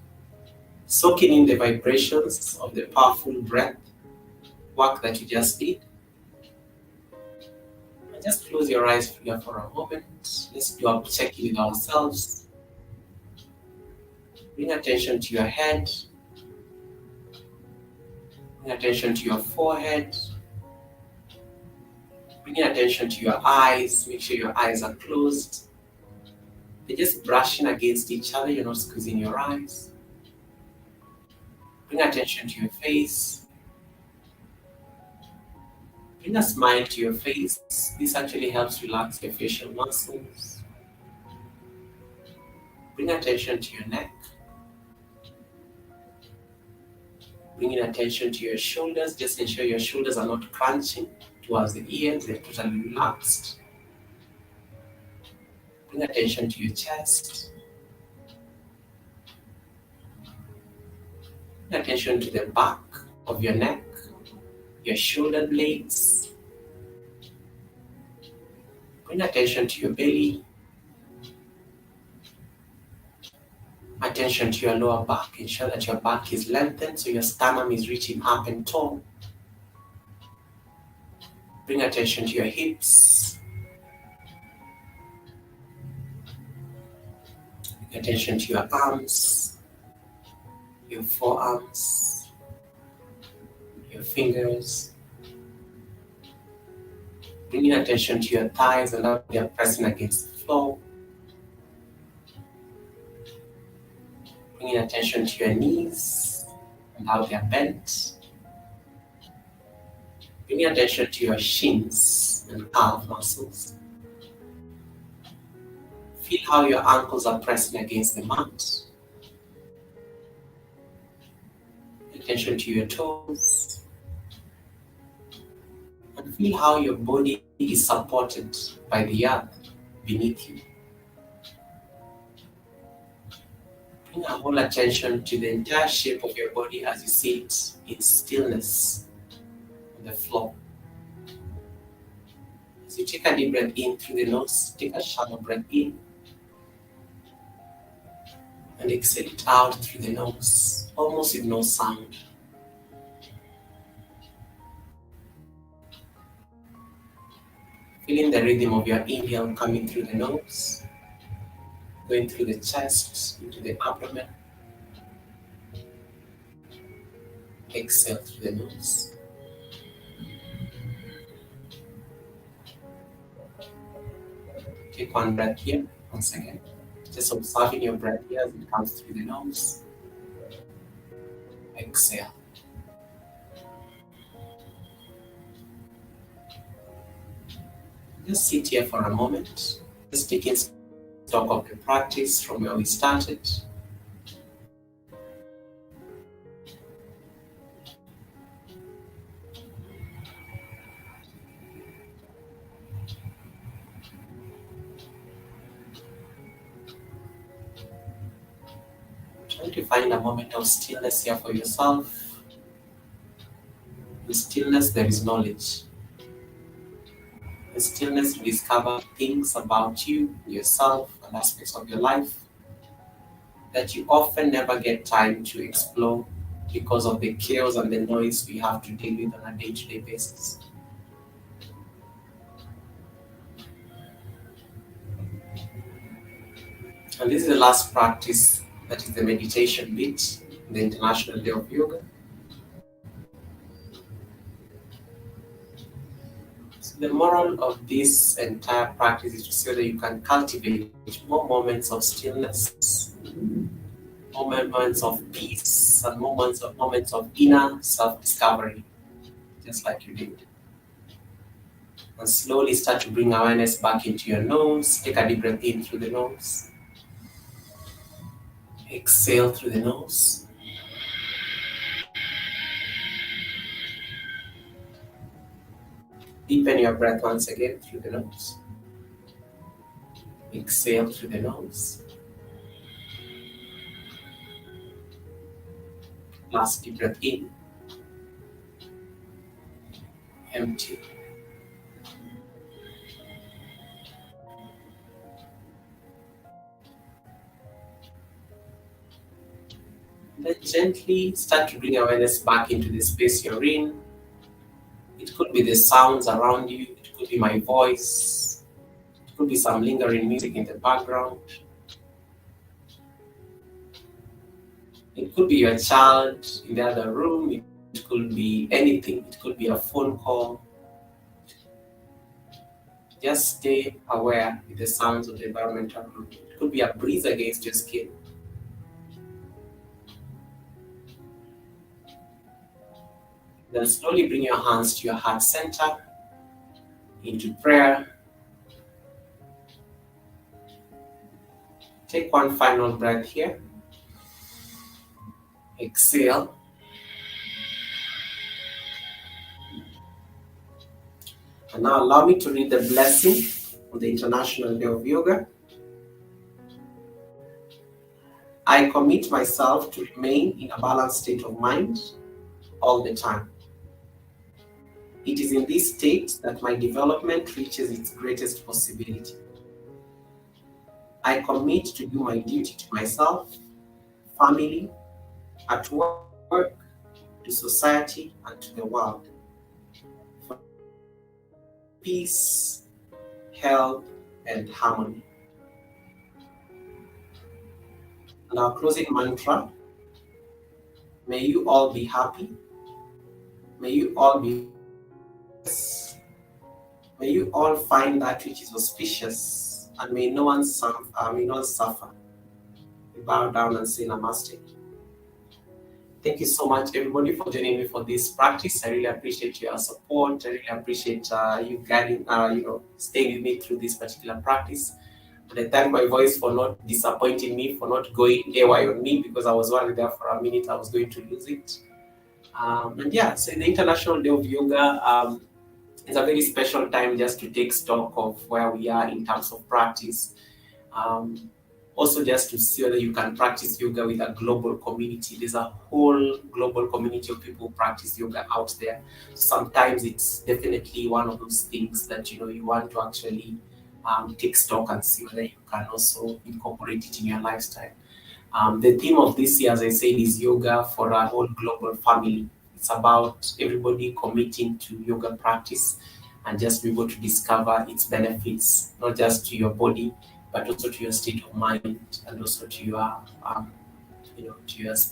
soaking in the vibrations of the powerful breath work that you just did. And just close your eyes here for a moment. Let's do a check-in with ourselves. Bring attention to your head. Bring attention to your forehead. Bring attention to your eyes. Make sure your eyes are closed. They're just brushing against each other. You're not squeezing your eyes. Bring attention to your face. Bring a smile to your face. This actually helps relax your facial muscles. Bring attention to your neck. Bringing attention to your shoulders. Just ensure your shoulders are not crunching towards the ears. They're totally relaxed. Bring attention to your chest. Bring attention to the back of your neck, your shoulder blades. Bring attention to your belly. Attention to your lower back. Ensure that your back is lengthened so your sternum is reaching up and tall. Bring attention to your hips. Bring attention to your arms, your forearms, your fingers. Bringing attention to your thighs and how they are pressing against the floor. Bringing attention to your knees and how they are bent. Bringing attention to your shins and calf muscles. Feel how your ankles are pressing against the mat. Pay attention to your toes. And feel how your body is supported by the earth beneath you. Bring a whole attention to the entire shape of your body as you sit in stillness on the floor. As you take a deep breath in through the nose, take a shallow breath in and exhale it out through the nose, almost with no sound. Feeling the rhythm of your inhale coming through the nose, going through the chest, into the abdomen. Exhale through the nose. Take one breath here, once again. Just observing your breath here as it comes through the nose. Exhale. Just sit here for a moment, just taking stock of the practice from where we started. Try to find a moment of stillness here for yourself. In stillness, there is knowledge. In stillness, you discover things about you, yourself, and aspects of your life that you often never get time to explore because of the chaos and the noise we have to deal with on a day-to-day basis. And this is the last practice, that is the meditation bit, the International Day of Yoga. So the moral of this entire practice is to see that you can cultivate more moments of stillness, more moments of peace, and moments of inner self-discovery, just like you did. And slowly start to bring awareness back into your nose. Take a deep breath in through the nose. Exhale through the nose. Deepen your breath once again through the nose. Exhale through the nose. Last deep breath in. Empty. Then gently start to bring awareness back into the space you're in. It could be the sounds around you. It could be my voice. It could be some lingering music in the background. It could be your child in the other room. It could be anything. It could be a phone call. Just stay aware with the sounds of the environment around you. It could be a breeze against your skin. Then slowly bring your hands to your heart center, into prayer. Take one final breath here. Exhale. And now allow me to read the blessing on the International Day of Yoga. I commit myself to remain in a balanced state of mind all the time. It is in this state that my development reaches its greatest possibility. I commit to do my duty to myself, family, at work, to society, and to the world. For peace, health, and harmony. And our closing mantra, may you all be happy. May you all be May you all find that which is auspicious, and may no one suffer. We bow down and say Namaste. Thank you so much, everybody, for joining me for this practice. I really appreciate your support. I really appreciate you guiding, staying with me through this particular practice. And I thank my voice for not disappointing me, for not going AY on me, because I was worried there for a minute I was going to lose it. So the International Day of Yoga is a very special time just to take stock of where we are in terms of practice. Also just to see whether you can practice yoga with a global community. There's a whole global community of people who practice yoga out there. Sometimes it's definitely one of those things that you want to actually take stock and see whether you can also incorporate it in your lifestyle. The theme of this year, as I said, is yoga for a whole global family. It's about everybody committing to yoga practice and just be able to discover its benefits, not just to your body, but also to your state of mind and also to your, to your spirit.